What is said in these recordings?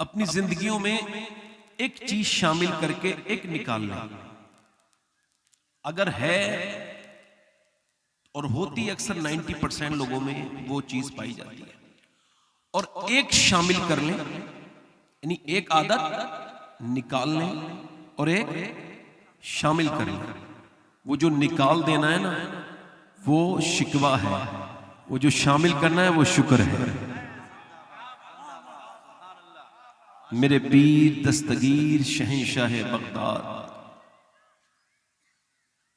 अपनी जिंदगियों में एक चीज शामिल करके एक निकालना, अगर है और होती अक्सर 90% लोगों में वो चीज पाई जाती है, और एक शामिल कर लें, यानी एक आदत निकाल लें और एक शामिल कर लें। वो जो निकाल देना है ना वो शिकवा है, वो जो शामिल करना है वो शुक्र है। मेरे पीर दस्तगीर शहंशाह बगदाद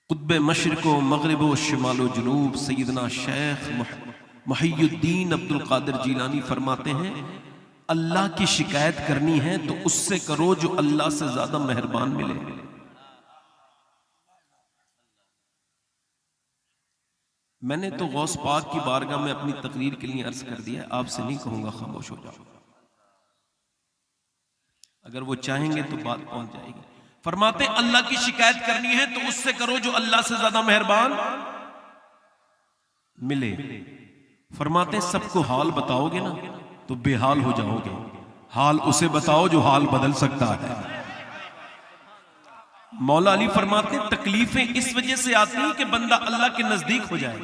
कुतुब मशरिक़ व मग़रिब व शिमाल व जुनूब सैयदना शेख मुहियुद्दीन अब्दुल कादिर जीलानी फरमाते हैं, अल्लाह की शिकायत करनी है तो उससे करो जो अल्लाह से ज्यादा मेहरबान मिले। मैंने तो गौस पाक की बारगाह में अपनी तकरीर के लिए अर्ज कर दिया, आपसे नहीं कहूंगा खामोश हो जाओ। अगर वो चाहेंगे तो बात पहुंच जाएगी। फरमाते अल्लाह की शिकायत करनी है तो उससे करो जो अल्लाह से ज्यादा मेहरबान मिले। फरमाते सबको हाल बताओगे ना तो बेहाल हो जाओगे, हाल उसे बताओ जो हाल बदल सकता है। मौला अली फरमाते तकलीफें इस वजह से आती हैं कि बंदा अल्लाह के नजदीक हो जाए,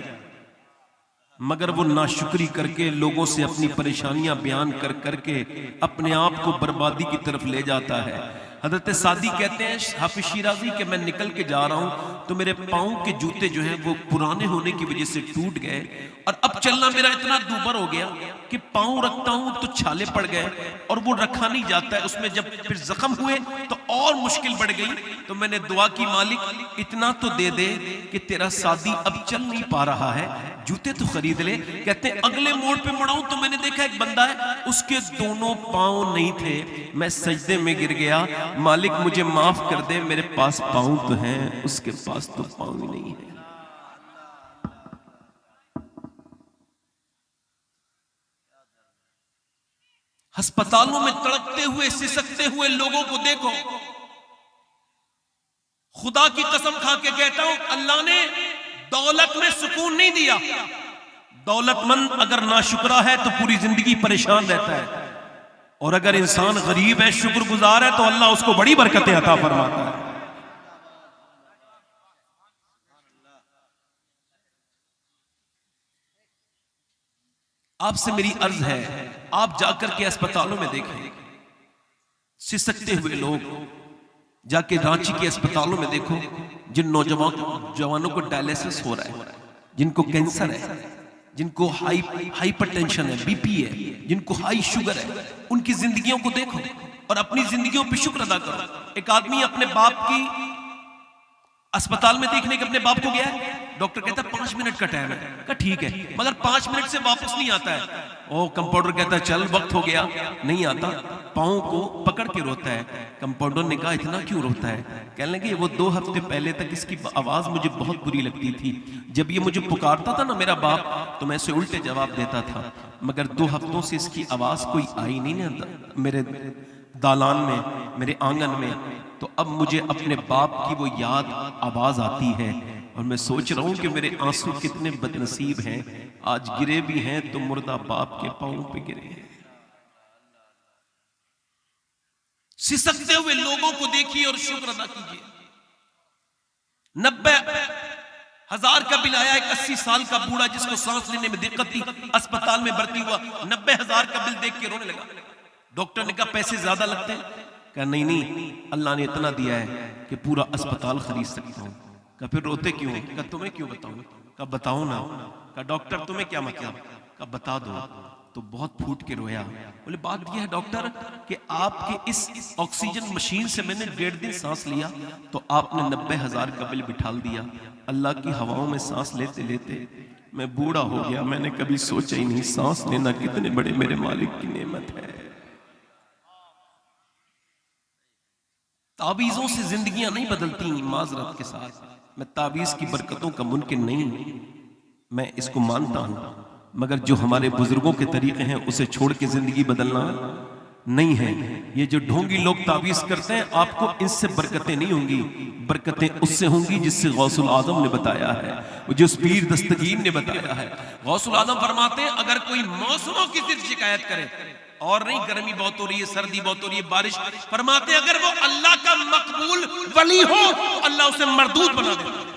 मगर वो नाशुक्री करके लोगों से अपनी परेशानियां बयान कर करके अपने आप को बर्बादी की तरफ ले जाता है। हजरत सादी कहते हैं हाफिज शिराजी कि मैं निकल के जा रहा हूं तो मेरे पाँव के जूते जो हैं वो पुराने होने की वजह से टूट गए, और अब चलना मेरा इतना दूबर हो गया कि पाँव रखता हूं तो छाले पड़ गए और वो रखा नहीं जाता है। उसमें जब फिर जख्म हुए तो और मुश्किल बढ़ गई। तो मैंने दुआ की, मालिक इतना तो दे दे कि तेरा सादी अब चल नहीं पा रहा है, जूते तो खरीद ले। कहते हैं अगले मोड़ पे मुड़ाऊं तो मैंने देखा एक बंदा है उसके दोनों पाँव नहीं थे। मैं सजदे में गिर गया, मालिक मुझे माफ कर दे, मेरे पास पाँव तो हैं, उसके पास तो पाँव ही नहीं है। अस्पतालों में तड़पते हुए सिसकते हुए लोगों को देखो। खुदा की कसम खा के कहता हूं, अल्लाह ने दौलत में सुकून नहीं दिया। दौलतमंद अगर नाशुक्रा है तो पूरी जिंदगी परेशान रहता है, और अगर इंसान गरीब है, शुक्रगुजार है, तो अल्लाह उसको बड़ी बरकतें अता फरमाता है। आपसे मेरी अर्ज है, आप जाकर के अस्पतालों में देखें सिसकते हुए लोग, जाके रांची के अस्पतालों में देखो जिन जवानों को डायलिसिस हो रहा है, जिनको कैंसर है, जिनको हाइपरटेंशन है, बीपी है, जिनको हाई शुगर है, उनकी जिंदगियों को देखो और अपनी जिंदगियों पे शुक्र अदा करो। एक आदमी अपने बाप की अस्पताल में देखने के अपने बाप को गया है, डॉक्टर कहता है 5 मिनट का टाइम है, कहा ठीक है, मगर 5 मिनट से वापस नहीं आता है। ओ कंपाउंडर कहता है चल वक्त हो गया, नहीं आता, पाँव को पकड़ के रोता है। कंपाउंडर ने कहा इतना क्यों रोता है? कहने लगे वो 2 हफ्ते पहले तक इसकी आवाज मुझे बहुत बुरी लगती थी, जब ये मुझे पुकारता था ना मेरा बाप तो मैं इसे उल्टे जवाब देता था, मगर 2 हफ्तों से इसकी आवाज कोई आई नहीं ना मेरे दालान में, मेरे आंगन में, तो अब मुझे अपने बाप की वो याद आवाज आती है, और मैं सोच रहा हूं कि मेरे आंसू कितने बदनसीब हैं, आज गिरे भी हैं तो मुर्दा बाप के पांव पे गिरे हैं। सिसकते हुए लोगों को देखिए और शुक्र अदा कीजिए। 90,000 का बिल आया, एक 80 साल का बूढ़ा जिसको सांस लेने में दिक्कत थी, अस्पताल में भर्ती हुआ, 90,000 का बिल देख के रोने लगा। डॉक्टर ने कहा पैसे ज्यादा लगते हैं? कहा नहीं नहीं, अल्लाह ने इतना दिया है कि पूरा अस्पताल खरीद सकता हूं। कहा फिर रोते क्यों? कहा तुम्हें क्यों बताऊं? कहा बताओ ना। कहा डॉक्टर तुम्हें क्या मतलब? कहा बता दो। तो बहुत फूट के रोया। बोले बात यह है डॉक्टर कि आपके इस ऑक्सीजन मशीन से मैंने 1.5 दिन सांस लिया तो आपने 90,000 का बिल बिठाल दिया। अल्लाह की हवाओं में सांस लेते लेते मैं बूढ़ा हो गया, मैंने कभी सोचा ही नहीं सांस लेना कितने बड़े मेरे मालिक की नेमत है। तावीज़ों से जिंदगियां नहीं बदलती, माजरत के साथ मैं तावीज़ की बरकतों का मुनकिर नहीं, मैं इसको मानता हूं, मगर जो हमारे बुजुर्गों के तरीके हैं उसे छोड़ के जिंदगी बदलना नहीं है। ये जो ढोंगी लोग तावीज़ करते हैं, आपको इनसे बरकतें नहीं होंगी, बरकतें उससे होंगी जिससे गौसुल आजम ने बताया है, जो पीर दस्तगीर ने बताया है। गौसुल आजम फरमाते हैं अगर कोई मौसमों की सिर्फ शिकायत करे और नहीं गर्मी बहुत हो रही है, सर्दी बहुत हो रही है, बारिश, फरमाते अगर वो अल्लाह का मकबूल वली हो तो अल्लाह उसे मरदूद बना देता है।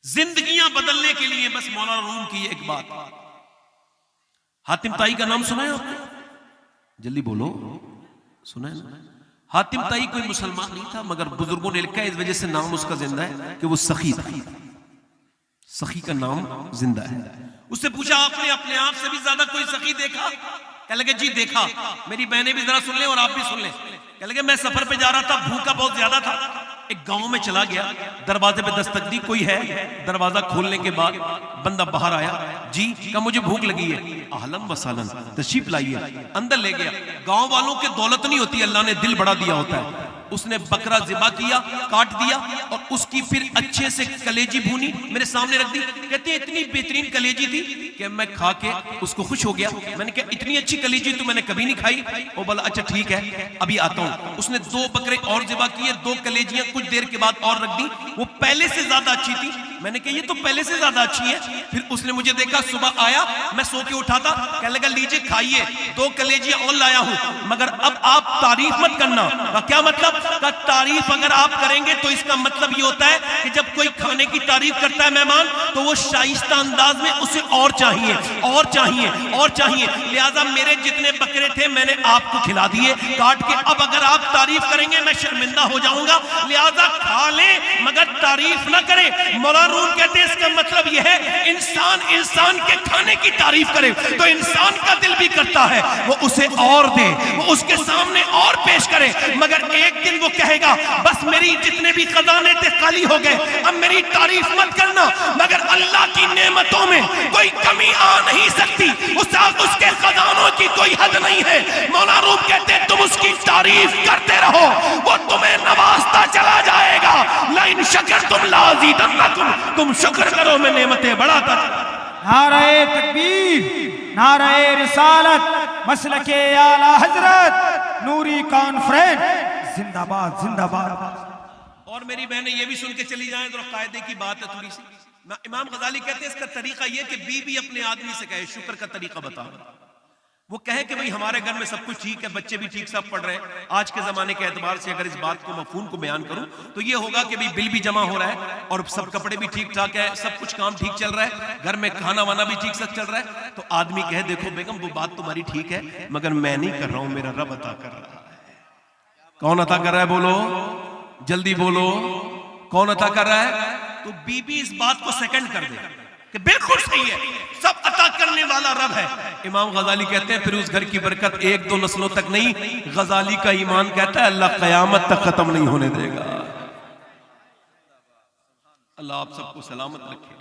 जिंदगियां बदलने के लिए बस मौलाना रूम की एक बात। हातिम ताई का नाम सुना है आपने? जल्दी बोलो, सुना है ना? हातिम ताई कोई मुसलमान नहीं था, मगर बुजुर्गों ने लिखा है इस वजह से नाम उसका जिंदा है कि वो सखी था। सखी का नाम जिंदा है। उससे पूछा आपने अपने आप से भी ज्यादा कोई सखी देखा? कह लगे जी देखा। मेरी बहनें भी जरा सुन लें और आप भी सुन लें। कह लगे मैं सफर पे जा रहा था, भूखा बहुत ज्यादा था, एक गांव में चला गया, दरवाजे पे दस्तक दी, कोई है? दरवाजा खोलने के बाद बंदा बाहर आया, जी का मुझे भूख लगी है, आहलन व सालन, तशरीफ लाइए। अंदर ले गया। गांव वालों के दौलत नहीं होती, अल्लाह ने दिल बड़ा दिया होता है। उसने बकरा ज़िबा किया, काट दिया और उसकी फिर अच्छे से कलेजी भूनी, मेरे सामने रख दी। कहते हैं इतनी बेहतरीन कलेजी थी कि मैं खा के उसको खुश हो गया। मैंने कहा इतनी अच्छी कलेजी तो मैंने कभी नहीं खाई। वो बोला अच्छा ठीक है अभी आता हूं। उसने 2 बकरे और ज़िबा किए, 2 कलेजियां कुछ देर के बाद और रख दी। वो पहले से ज्यादा अच्छी थी। मैंने कहा ये तो पहले से ज्यादा अच्छी है। फिर उसने मुझे देखा, सुबह आया, मैं सो के उठा था, कहने लगा लीजिए खाइए, 2 कलेजियां और लाया हूं, मगर अब आप तारीफ मत करना। का क्या मतलब? का तारीफ अगर आप करेंगे तो इसका मतलब ये होता है कि जब कोई खाने की तारीफ करता है मेहमान, तो वो शाइस्ता अंदाज में उसे और चाहिए और चाहिए और चाहिए। लिहाजा मेरे जितने बकरे थे मैंने आपको खिला दिए काट के। अब अगर आप तारीफ करेंगे मैं शर्मिंदा हो जाऊंगा, लिहाजा खा लें मगर तारीफ ना करें। मौलाना रूम कहते हैं इसका मतलब यह है इंसान के खाने की तारीफ करे तो इंसान का दिल भी करता है वो उसे और दे, वो उसके सामने और पेश करे। मगर एक दिन वो कहेगा बस मेरी जितने भी खजाने थे खाली हो गए, अब मेरी तारीफ मत करना। मगर अल्लाह की नेमतों में कोई कमी आ नहीं सकती, उसके खजानों की कोई हद नहीं है। मौलाना रूम कहते हैं तुम उसकी तारीफ करते रहो, वो तुम्हें नवाजता चला जाएगा। लाइन शकर तुम लाज़ीदन्नकुम, तुम शुक्र करो मैं नेमतें बढ़ाता। नारे तकबीर, नारे रिसालत, मसलके आला हजरत, नूरी कॉन्फ्रेंस, जिंदाबाद जिंदाबाद। और मेरी बहनें ये भी सुन के चली जाएं, तो कायदे की बात है थोड़ी सी। इमाम गजाली कहते हैं इसका तरीका ये कि बीवी अपने आदमी से कहे शुक्र का तरीका बताओ। वो कहे कि भाई हमारे घर में सब कुछ ठीक है, बच्चे भी ठीक सब पढ़ रहे हैं। आज के जमाने के एतबार से अगर इस बात को मफहूम को बयान करूं तो ये होगा कि भाई बिल भी जमा हो रहा है और सब कपड़े भी ठीक ठाक है, सब कुछ काम ठीक चल रहा है, घर में खाना वाना भी ठीक से चल रहा है। तो आदमी कहे देखो बेगम वो बात तुम्हारी ठीक है मगर मैं नहीं कर रहा हूं, मेरा रब अता कर रहा है। कौन अता कर रहा है? बोलो जल्दी बोलो, कौन अता कर रहा है? तो बीबी इस बात को सेकंड कर दे कि बिल्कुल सही है, सब अता करने वाला रब है। इमाम गजाली कहते हैं फिर उस घर की बरकत 1-2 नस्लों तक नहीं, गजाली का ईमान कहता है अल्लाह कयामत तक खत्म नहीं होने देगा। अल्लाह आप सबको सलामत रखे,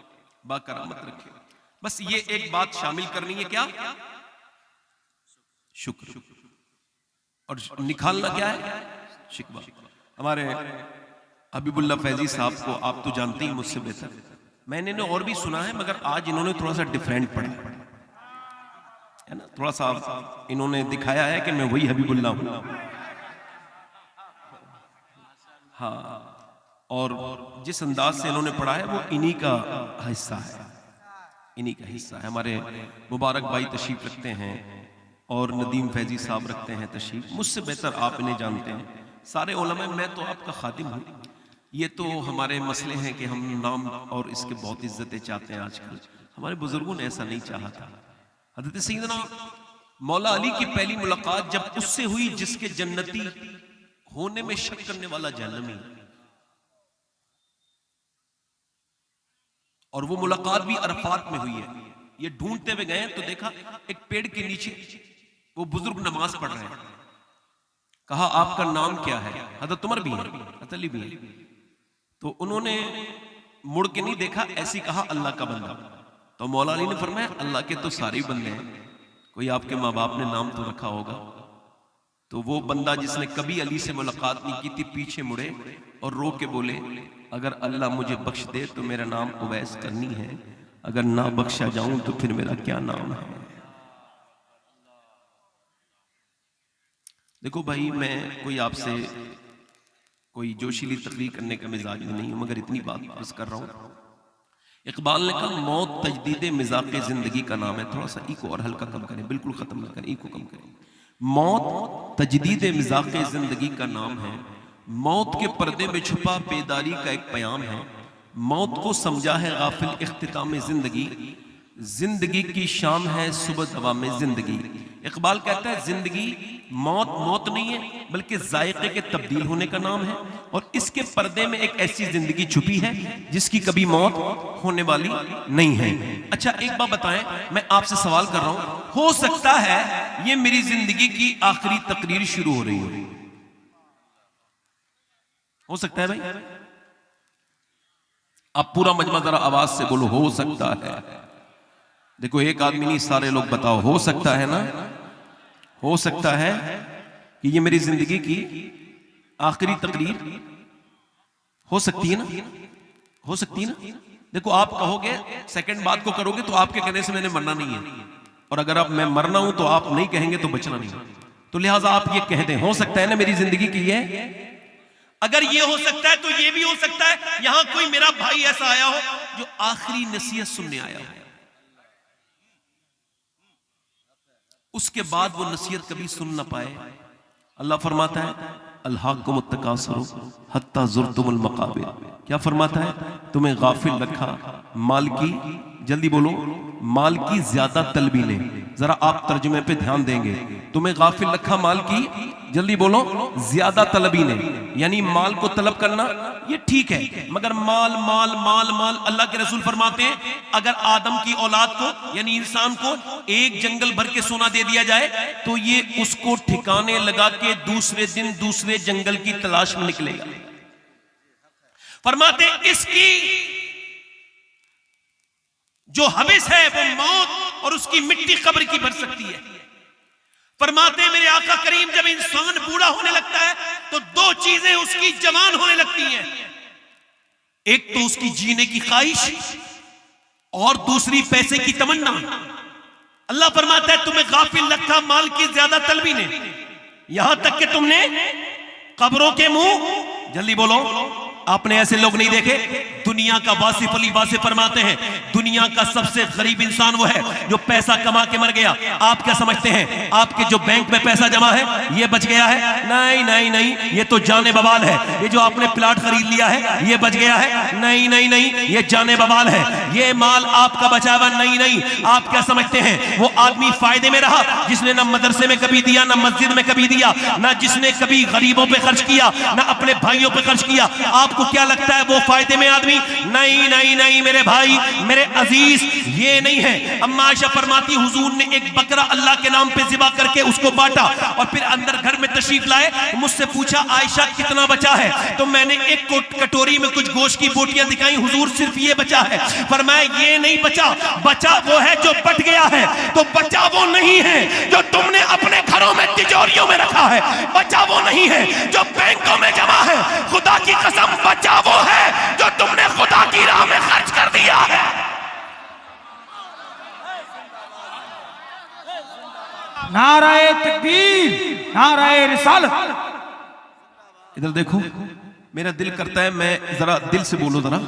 बाकरामत रखे। बस ये एक बात शामिल करनी है, क्या? शुक्र। और निकालना क्या है? शिकवा। हमारे हबीबुल्लाह फैजी साहब को आप तो जानते ही मुझसे बेहतर, मैंने इन्हें और भी सुना है मगर आज इन्होंने थोड़ा सा डिफरेंट पढ़ा है ना, थोड़ा सा इन्होंने दिखाया है कि मैं वही हबीबुल्लाह हूं। हाँ, और जिस अंदाज से इन्होंने पढ़ा है वो इन्हीं का हिस्सा है, इन्हीं का हिस्सा है। हमारे मुबारक भाई तशरीफ रखते हैं और नदीम फैजी साहब रखते हैं तशरीफ, मुझसे बेहतर आप इन्हें जानते हैं सारे उलमा। मैं तो आपका खातिम हूँ। ये तो हमारे मसले हैं कि हम नाम और इसके बहुत इज्जतें चाहते हैं। आजकल हमारे बुजुर्गों ने ऐसा नहीं चाहा था। हज़रत सैयदना मौला अली की पहली मुलाकात जब उससे हुई जिसके जन्नती होने में शक करने वाला जहन्नमी, और वो मुलाकात भी अरफात में हुई है। ये ढूंढते हुए गए तो देखा एक पेड़ के नीचे वो बुजुर्ग नमाज पढ़ रहे हैं। कहा आपका नाम क्या है? हज़रत उमर भी है, हज़रत अली भी है। तो उन्होंने मुड़ के नहीं देखा, ऐसी कहा अल्लाह का बंदा। तो मौला अली ने फरमाया अल्लाह के तो सारे बंदे हैं, कोई आपके माँ बाप ने नाम तो रखा होगा। तो वो बंदा जिसने कभी अली से मुलाकात नहीं की थी पीछे मुड़े और रो के बोले अगर अल्लाह मुझे बख्श दे तो मेरा नाम उवैस करनी है, अगर ना बख्शा जाऊं तो फिर मेरा क्या नाम है। देखो भाई, मैं कोई आपसे कोई जोशीली तकरीर करने का मिजाज में नहीं हूं, मगर इतनी बात बस कर रहा हूं इकबाल ने कहा मौत तजदीद मिजाक जिंदगी का नाम है। थोड़ा सा इको और हल्का कम करें, बिल्कुल खत्म ना करें, इको कम करें। मौत तजदीद मिजाक जिंदगी का नाम है। मौत के पर्दे में छुपा बेदारी का एक प्याम है। मौत को समझा है गाफिल इख्तिताम जिंदगी, जिंदगी की शाम है सुबह दवा में जिंदगी। इकबाल कहता है जिंदगी मौत मौत नहीं है बल्कि जायके के तब्दील होने का नाम है, और इसके पर्दे में एक ऐसी जिंदगी छुपी है जिसकी कभी मौत होने वाली नहीं है। अच्छा एक बात बताएं, मैं आपसे सवाल कर रहा हूं, हो सकता है ये मेरी जिंदगी की आखिरी तकरीर शुरू हो रही हो सकता है भाई? आप पूरा मजमा जरा आवाज से बोलो, हो सकता है। देखो एक आदमी नहीं, सारे लोग बताओ, हो सकता है ना? हो सकता है कि ये मेरी जिंदगी की आखिरी तकरीर हो सकती है ना? हो सकती है ना? देखो आप कहोगे, सेकंड बात को करोगे तो आपके कहने से मैंने मरना नहीं है, और अगर आप मैं मरना हूं तो आप नहीं कहेंगे तो बचना नहीं है, तो लिहाजा आप ये कह दें हो सकता है ना मेरी जिंदगी की ये। अगर ये हो सकता है तो ये भी हो सकता है यहां कोई मेरा भाई ऐसा आया हो जो आखिरी नसीहत सुनने आया हो, उसके बाद वो नसीहत कभी सुन ना पाए। अल्लाह फरमाता है अल्हाकुमुत तकासुर हत्ता ज़ुरतुमुल मकाबिर। क्या फरमाता है? तुम्हें गाफिल रखा माल की, जल्दी बोलो, माल की ज्यादा तलबी ने। जरा आप तर्जुमे पे ध्यान देंगे, तुम्हें गाफिल रखा माल की, जल्दी बोलो, ज्यादा तलबी ने। यानी माल को तलब करना ये ठीक है, मगर माल माल माल माल, अल्लाह के रसूल फरमाते हैं अगर आदम की औलाद को यानी इंसान को एक जंगल भर के सोना दे दिया जाए तो ये उसको ठिकाने लगा के दूसरे दिन दूसरे जंगल की तलाश में निकलेगा। फरमाते इसकी जो हविस है वो मौत और उसकी मिट्टी कब्र की भर सकती है। फरमाते मेरे आका करीम जब इंसान बूढ़ा होने लगता है तो दो चीजें उसकी जवान होने लगती हैं, एक तो उसकी जीने की ख्वाहिश और दूसरी पैसे की तमन्ना। अल्लाह फरमाता है तुम्हें गाफिल रखा माल की ज्यादा तलबी ने, यहां तक कि तुमने कब्रों के मुंह, जल्दी बोलो, आपने ऐसे लोग नहीं देखे? दुनिया का वासिफ अली वासिफ फरमाते हैं दुनिया का सबसे गरीब इंसान वो है जो पैसा कमा के मर गया। आप क्या समझते हैं आपके जो बैंक में पैसा जमा है ये बच गया है? नहीं नहीं नहीं, ये तो जाने बवाल है। ये जो आपने प्लाट खरीद लिया है ये बच गया है? नहीं नहीं नहीं, ये जाने बवाल है। ये माल आपका बचा हुआ नहीं नहीं। आप क्या समझते हैं वो आदमी फायदे में रहा जिसने ना मदरसे में कभी दिया, ना मस्जिद में कभी दिया, ना जिसने कभी गरीबों पे खर्च किया, ना अपने भाइयों पे खर्च किया? आपको क्या लगता है वो फायदे में आदमी? नहीं नहीं नहीं मेरे भाई, मेरे अजीज, ये नहीं है। अम्मा आयशा फरमाती हुजूर ने एक बकरा अल्लाह के नाम पे ज़िबा करके उसको बांटा और फिर अंदर घर में तशरीफ लाए। मुझसे पूछा आयशा कितना बचा है? तो मैंने एक कटोरी में कुछ गोश्त की बोटियां दिखाई, हुजूर सिर्फ ये बचा है। फरमाया ये नहीं बचा, बचा वो है जो बट गया है। तो बचा वो नहीं है जो तुमने अपने घरों में तिजोरियों में रखा है, बचा वो नहीं है जो बैंकों में जमा है। खुदा की कसम बचा वो है जो तुमने खुदा की राह में खर्च कर दिया है। नाराए तकबीर, नाराए रिसालत। इधर देखो, मेरा दिल करता है, मैं जरा दिल से बोलो, जरा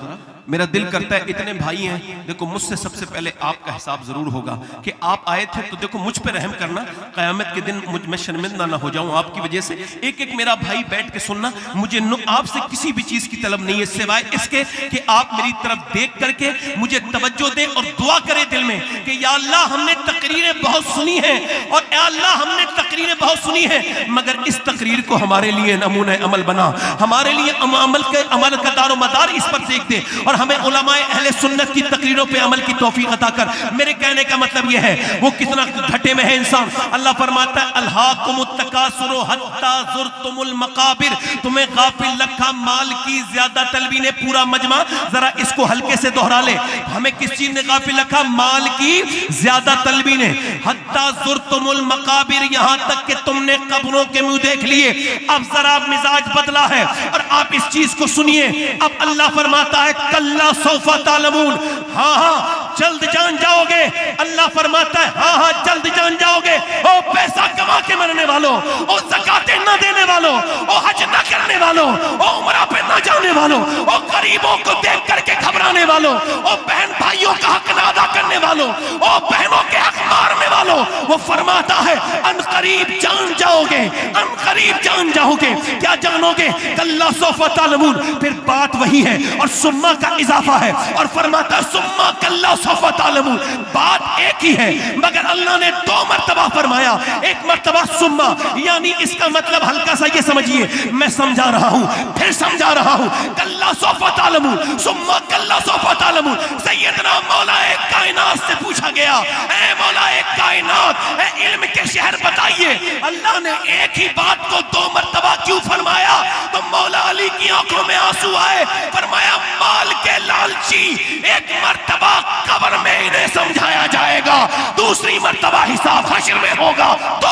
मेरा दिल करता है, इतने भाई हैं, देखो मुझसे सबसे पहले आपका हिसाब जरूर होगा कि आप आए थे, तो देखो मुझ पे रहम करना, क़यामत के दिन मैं शर्मिंदा ना हो जाऊं आपकी वजह से। एक एक मेरा भाई बैठ के सुनना, मुझे आपसे किसी भी चीज की तलब नहीं है सिवाय इसके कि आप मेरी तरफ देख करके मुझे तवज्जो दे और दुआ करे दिल में कि या अल्लाह हमने तकरीरें बहुत सुनी है, और या अल्लाह हमने तकरीरें बहुत सुनी है, मगर इस तकरीर को हमारे लिए नमूना अमल बना, हमारे लिए अमल का दारो मदार इस पर देख दे, और हमें उलमाए अहले सुन्नत की तकरीरों पे अमल की तौफीक अता कर। मेरे कहने का मतलब यह है वो कितना घटे में है इंसान। अल्लाह फरमाता है अल्हाकुमुत तकासुर हत्ता ज़ुरतुमुल मकाबिर, तुम्हें गाफिल रखा माल की ज्यादा तलबी ने। पूरा मजमा जरा इसको हल्के से दोहरा ले, हमें किस चीज ने गाफिल रखा? माल की ज्यादा तलबी ने। हत्ता ज़ुरतुमुल मकाबिर, यहां तक कि तुमने कब्रों के मुंह देख लिए। अब जरा मिजाज बदला है और आप इस चीज को सुनिए। अब अल्लाह फरमाता है कल्ला सौफा तालमून, हाँ हाँ जल्द जान जाओगे। अल्लाह अल्लाह फरमाता है हाँ हाँ जल्द जान जाओगे। ओ पैसा कमा के मरने वालों, ओ ज़कात न देने वालों, ओ हज न करने वालों, ओ उम्रा पे न जाने वालों, ओ गरीबों को देख करके घबराने वालों, ओ बहन भाइयों का हक न अदा करने वालों, ओ बहनों के हक मारने वालों, वो फरमाता है अनकरीब जान जाओगे, अनकरीब जान जाओगे। क्या जानोगे? कल्ला सौफा तालमून। फिर बात वही है और सुम्मा का इजाफा है और फरमाता है सुम्मा कल्ला सौफा तालमून। बात एक ही है मगर अल्लाह ने दो मर्तबा फरमाया, एक मर्तबा सुम्मा, यानी इसका मतलब हल्का सा ये समझिए, मैं समझा रहा हूं फिर समझा रहा हूं। कल्ला सौफा तालमून, सुम्मा कल्ला सौफा तालमून। सैयदना मौलाए कायनात से पूछा गया, ऐ मौलाए कायनात, ऐ इल्म के शहर बताइए, अल्लाह ने एक ही बात को दो मर्तबा क्यों फरमाया? तो मौला अली की आंखों में आंसू आए, फरमाया माल के लालची, एक मर्तबा कब्र में इन्हें समझाया जाएगा, दूसरी मर्तबा हिसाब हश्र में होगा। तो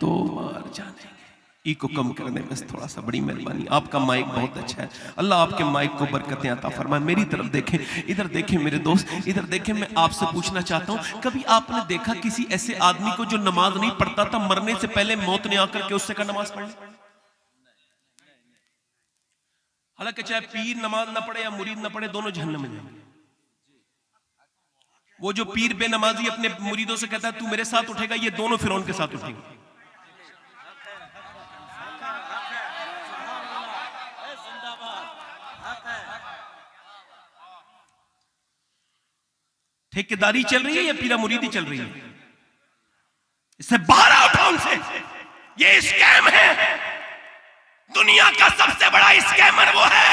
दो बार जानेंगे। ई को कम करने में थोड़ा सा बड़ी मेहरबानी। आपका माइक बहुत अच्छा है, अल्लाह आपके माइक को बरकतें अता फरमाए। मेरी तरफ देखें, इधर देखें मेरे दोस्त, इधर देखें। मैं आपसे पूछना चाहता हूं, कभी आपने देखा किसी ऐसे आदमी को जो नमाज नहीं पढ़ता था, मरने से पहले मौत ने आकर के उससे का नमाज पढ़ ली? हालांकि चाहे पीर नमाज ना पढ़े या मुरीद ना पढ़े, दोनों जहन्नम में जाएंगे। वो जो पीर बेनमाजी अपने मुरीदों से कहता है तू मेरे साथ उठेगा, ये दोनों फिरौन के साथ उठेंगे। ठेकेदारी चल रही है या पीरा मुरीदी चल रही है? इससे बाहर आओ टाउन से। ये स्कैम है। दुनिया का सबसे बड़ा स्कैमर वो है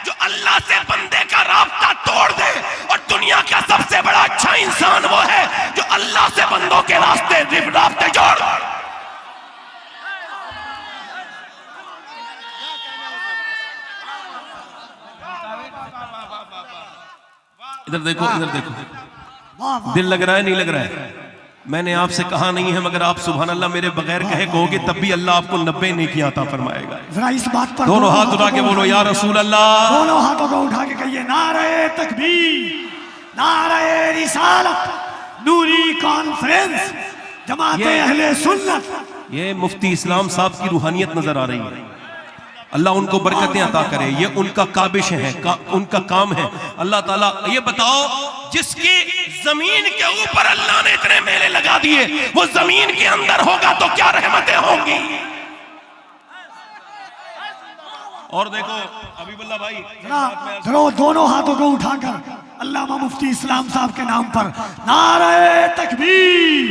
जो अल्लाह से बंदे का राब्ता तोड़ दे, और दुनिया का सबसे बड़ा अच्छा इंसान वो है जो अल्लाह से बंदों के रास्ते जोड़। इधर देखो, इधर देखो, दिल लग रहा है नहीं लग रहा है? मैंने आपसे कहा नहीं है मगर आप सुभान अल्लाह मेरे बगैर कहे कहोगे तब भी अल्लाह आपको 90 नेकी अता फरमाएगा। जरा इस बात पर दोनों हाथ उठा के बोलो या रसूल अल्लाह। दोनों हाथों को उठा के कहिए नारे तकबीर, नारे रिसालत, नूरी कॉन्फ्रेंस, जमाते अहले सुन्नत। ये मुफ्ती इस्लाम साहब की रूहानियत नजर आ रही है। अल्लाह उनको बरकतें अता करे, ये उनका काबिश है, उनका काम है। अल्लाह ताला, ये बताओ जिसकी जमीन के ऊपर अल्लाह ने इतने मेले लगा दिए, वो जमीन के अंदर होगा तो क्या रहमतें होंगी। और देखो हबीबुल्लाह भाई, चलो दोनों हाथों को उठाकर अल्लामा मुफ्ती इस्लाम साहब के नाम पर नारे तकबीर,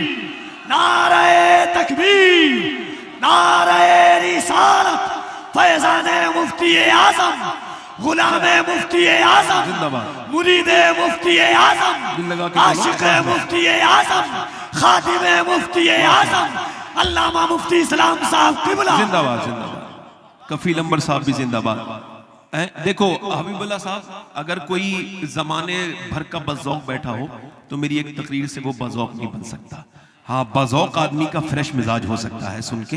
नारे तकबीर, नारे रिसालत, फैज़ाने मुफ्ती आज़म, गुलामे मुफ्ती आज़म, मुरीदे मुफ्ती आज़म, आशिक़े मुफ्ती आज़म, खादिमे मुफ्ती आज़म, अल्लामा मुफ्ती इस्लाम साहब क़िबला जिंदाबाद, जिंदाबाद। कफील अंबर साहब भी जिंदाबाद। देखो हबीबुल्लाह साहब, अगर कोई जमाने भर का बज़ौक़ बैठा हो तो मेरी एक तकरीर से वो बज़ौक़ नहीं बन सकता। हाँ, बज़ौक़ आदमी का फ्रेश मिजाज हो सकता है सुन के।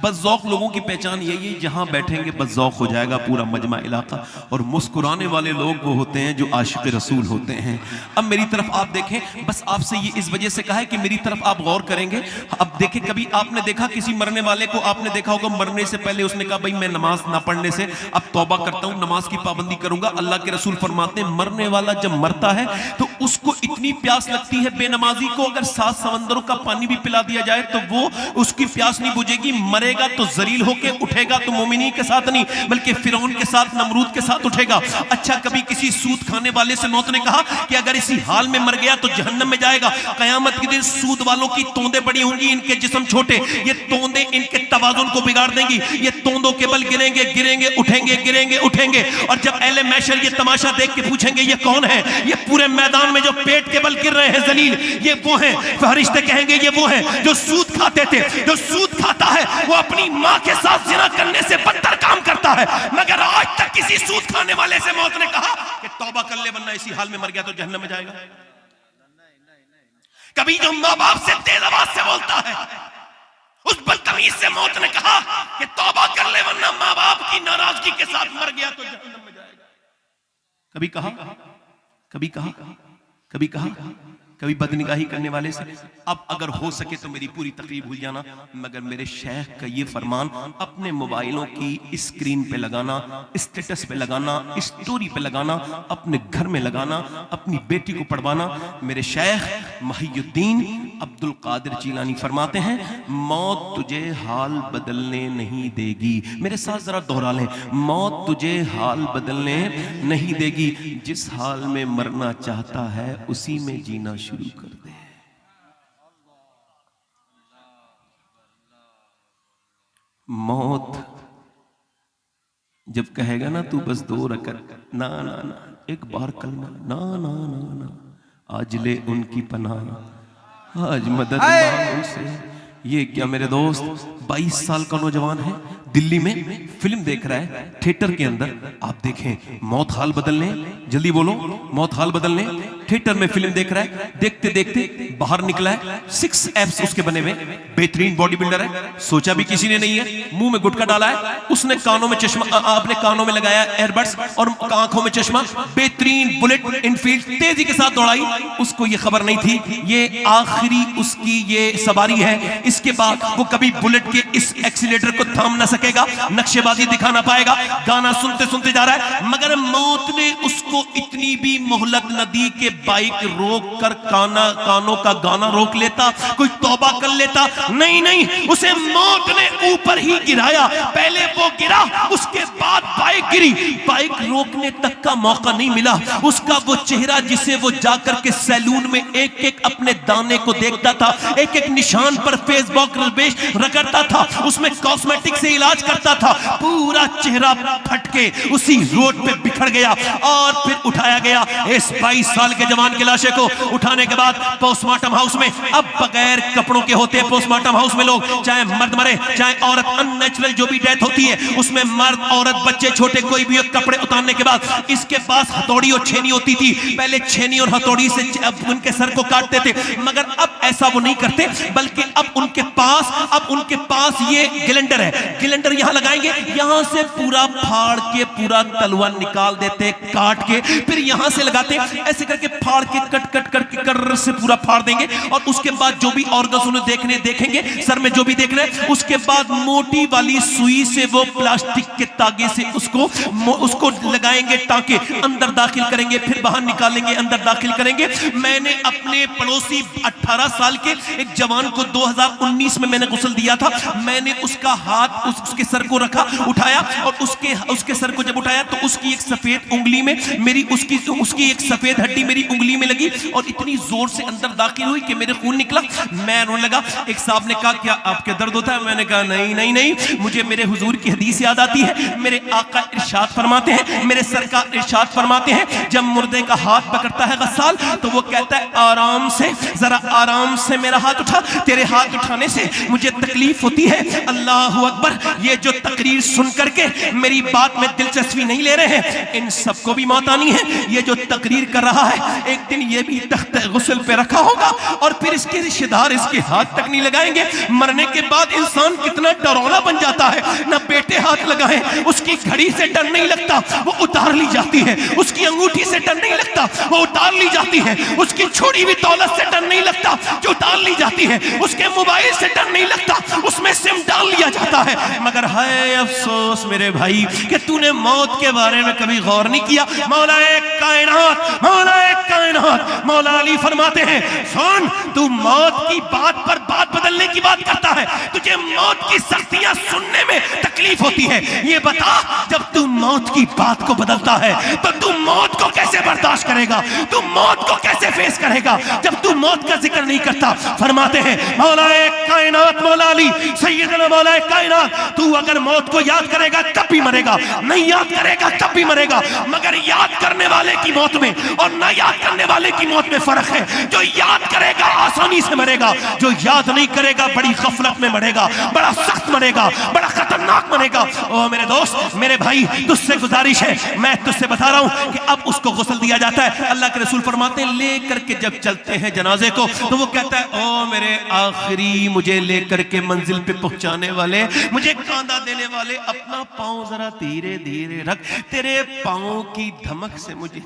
बज़ौक़ लोगों की पहचान यही है, जहाँ बैठेंगे बज़ौक़ हो जाएगा पूरा मजमा इलाका। और मुस्कुराने वाले लोग वो होते हैं जो आशिक़ रसूल होते हैं। अब मेरी तरफ आप देखें, बस आपसे ये इस वजह से कहा है कि मेरी तरफ आप गौर करेंगे। अब देखें, कभी आपने देखा किसी मरने वाले को, आपने देखा होगा मरने से पहले उसने कहा भाई मैं नमाज ना पढ़ने से अब तौबा करता हूँ, नमाज की पाबंदी करूंगा। अल्लाह के रसूल फरमाते हैं मरने वाला जब मरता है तो उसको इतनी प्यास लगती है, बेनमाजी को अगर 7 समंदरों का पानी भी पिला दिया जाए तो वो उसकी प्यास नहीं बुझेगी। मरेगा तो जलील होके उठेगा, तो मोमिनी के साथ नहीं बल्कि फिरौन के साथ, नमरूद के साथ उठेगा। अच्छा, कभी किसी सूद खाने वाले से मौत ने कहा कि अगर इसी हाल में मर गया तो जहन्नम में जाएगा। कयामत के दिन सूद वालों की तोंदे बड़ी होंगी, इनके जिस्म छोटे, ये तोंदे इनके तवाजुन को बिगाड़ देंगी। ये तोंदों के बल गिरेंगे, गिरेंगे उठेंगे, गिरेंगे उठेंगे। और जब अहले महशर ये तमाशा देख के पूछेंगे ये कौन है, ये पूरे मैदान में जो पेट के बल गिर रहे हैं जलील, ये वो हैं। फरिश्ते कहेंगे ये वो हैं जो सूद खाते थे। जो सूद खाता है वो अपनी माँ के साथ जिना करने से बदतर काम करता है। मगर आज तक किसी सूद खाने वाले से मौत ने कहा कि तौबा कर ले वरना इसी हाल में मर गया तो जहन्नम में जाएगा। कभी जो माँ बाप से तेज आवाज से बोलता है उस बदतमीज से मौत ने कहा कि तौबा कर ले वरना माँ बाप की नाराजगी के साथ मर गया तो जहन्नम में जाएगा। कभी कहा, कभी कहा, कभी कहा, कभी बदनिगाही करने वाले से। अब अगर हो सके तो मेरी पूरी तकरीर भूल जाना, मगर मेरे शेख का ये फरमान अपने मोबाइलों की स्क्रीन पे लगाना, स्टेटस पे लगाना, स्टोरी पे लगाना, अपने घर में लगाना, अपनी बेटी को पढ़वाना। मेरे शेख मुहियुद्दीन अब्दुल कादिर जीलानी फरमाते हैं, मौत तुझे हाल बदलने नहीं देगी। मेरे साथ जरा दोहरा लें, मौत तुझे हाल बदलने नहीं देगी। जिस हाल में मरना चाहता है उसी में जीना शुरू कर दे। मौत जब कहेगा ना तू बस 2 रकअत, ना ना ना, एक बार कलमा, ना ना ना ना, आज ले उनकी पनाह, आज मदद मांग उनसे। ये क्या मेरे दोस्त, 22 साल का नौजवान है, दिल्ली में फिल्म देख रहा है थिएटर के अंदर। आप देखें, मौत हाल बदलने, जल्दी बोलो, मौत हाल बदलने। थिएटर में फिल्म देख रहा है, देखते देखते बाहर निकला है, 6 एब्स उसके बने हुए, बेहतरीन बॉडी बिल्डर है। सोचा भी किसी ने नहीं है, मुंह में गुटखा डाला है, उसने कानों में चश्मा, अपने कानों में लगाया एयरबड्स और आंखों में चश्मा, बेहतरीन बुलेट इनफील्ड तेजी के साथ दौड़ाई। उसको ये खबर नहीं थी ये आखिरी उसकी ये सवारी है, इसके बाद वो कभी बुलेट के इस एक्सीलेटर को थाम ना सकेगा, नक्शेबाजी दिखा ना पाएगा। गाना सुनते सुनते जा रहा है, मगर मौत ने उसको इतनी भी मोहलत न दी कि बाइक रोक कर कानों का गाना रोक लेता, कोई तौबा कर लेता। नहीं नहीं, उसे मौत ने ऊपर ही गिराया। पहले वो गिरा, उसके बाद बाइक गिरी। बाइक रोकने तक का मौका नहीं मिला। उसका वो चेहरा जिसे वो जाकर के सैलून में एक एक अपने दाने को देखता था, एक एक निशान पर फेसबुक रगड़ता था, उसमें कॉस्मेटिक से इलाज करता था, पूरा चेहरा फटके उसी रोड पे बिखर गया और फिर उठाया गया। इस 22 साल के जवान की लाशे को उठाने के बाद पोस्टमार्टम हाउस में, अब बगैर कपड़ों के होते हैं पोस्टमार्टम हाउस में लोग, चाहे मर्द मरे चाहे औरत, अननेचुरल जो भी डेथ होती है उसमें मर्द औरत बच्चे छोटे कोई भी, कपड़े उतारने के बाद इसके पास हथौड़ी और छेनी होती थी। पहले छेनी और हथौड़ी से उनके सर को काटते थे, मगर अब ऐसा वो नहीं करते, बल्कि अब उनके पास ये गिलेंडर है। गिलेंडर यहां लगाएंगे, यहां से पूरा फाड़ के पूरा तलवा निकाल देते, काट के फिर यहां से लगाते, ऐसे करके फाड़ के कट कट करके कर्र से पूरा फाड़ देंगे। और उसके बाद जो भी ऑर्गन्स उन्हें देखेंगे, सर में जो भी देख रहे हैं, उसके बाद मोटी वाली सुई से वो प्लास्टिक के तागे से उसको लगाएंगे, टांके अंदर दाखिल करेंगे, फिर बाहर निकालेंगे, अंदर दाखिल करेंगे। मैंने अपने पड़ोसी 18 साल के एक जवान को 2019 में मैंने गुस्ल दिया था। मैंने उसका हाथ उसके सर को रखा, उठाया, और उसके सर को जब उठाया तो उसकी एक सफेद उंगली में मेरी उसकी एक सफेद हड्डी मेरी उंगली में लगी और इतनी जोर से अंदर दाखिल हुई कि मेरे खून निकला। मैं रोने लगा। एक साहब ने कहा, क्या आपके दर्द होता है? मैंने कहा नहीं नहीं नहीं, मुझे मेरे हुजूर की हदीस याद आती है। मेरे आका इरशाद फरमाते हैं, मेरे सरकार इरशाद फरमाते हैं, जब मुर्दे का हाथ पकड़ता है गस्साल तो वो कहता है आराम से, जरा आराम से मेरा हाथ उठा, तेरे हाथ उठाने से मुझे तकलीफ होती है। अल्लाह अकबर। ये जो तकरीर सुन करके मेरी बात में दिलचस्पी नहीं ले रहे हैं, इन सबको भी मौत आनी है। ये जो तकरीर कर रहा है, एक दिन ये भी तख्त गुस्ल पे रखा होगा और फिर इसके रिश्तेदार इसके हाथ तक नहीं लगाएंगे। मरने के बाद इंसान कितना डरौना बन जाता है। ना बेटे हाथ लगाए, उसकी घड़ी से डर नहीं लगता, वो उतार ली जाती है। उसकी अंगूठी से डर नहीं लगता, वो उतार ली जाती है। उसकी छोड़ी हुई दौलत से डर नहीं लगता, जो उतार ली जाती है। उसके मोबाइल से डर नहीं लगता, उसमें सिम डाल लिया जाता है। मगर हाय अफसोस मेरे भाई कि तूने मौत के बारे में कभी गौर नहीं किया। मौलाए कायनात, मौलाए कायनात मौला अली फरमाते हैं, सुन, तू मौत की बात पर बात बदलने की बात करता है, तुझे मौत की सख्तियां सुनने में तकलीफ होती है। ये बता, जब तू मौत की बात को बदलता है तो तू मौत को कैसे बर्दाश्त करेगा? तू मौत को कैसे फेस करेगा जब तू मौत का जिक्र नहीं करता? फरमाते हैं मौलाए कायनात मौला अली, सैयदना मौलाए कायनात, तू अगर मौत को याद करेगा तब भी मरेगा, नहीं याद करेगा तब भी मरेगा। मगर याद करने वाले की मौत में और ना याद करने वाले की मौत में फर्क है। जो याद करेगा आसानी से मरेगा, जो याद नहीं करेगा बड़ी गफलत में मरेगा, बड़ा सख्त मरेगा, बड़ा खतरनाक मरेगा। ओ मेरे दोस्त, मेरे भाई, तुझसे गुजारिश है, मैं तुझसे बता रहा हूं कि अब उसको गुस्ल दिया जाता है। अल्लाह के रसूल फरमाते हैं ले करके जब चलते हैं जनाजे को तो वो कहता है ओ मेरे आखिरी मुझे लेकर के मंजिल पे पहुंचाने वाले, मुझे कांधा देने वाले, अपना पांव जरा धीरे धीरे रख, तेरे पांव की धमक से मुझे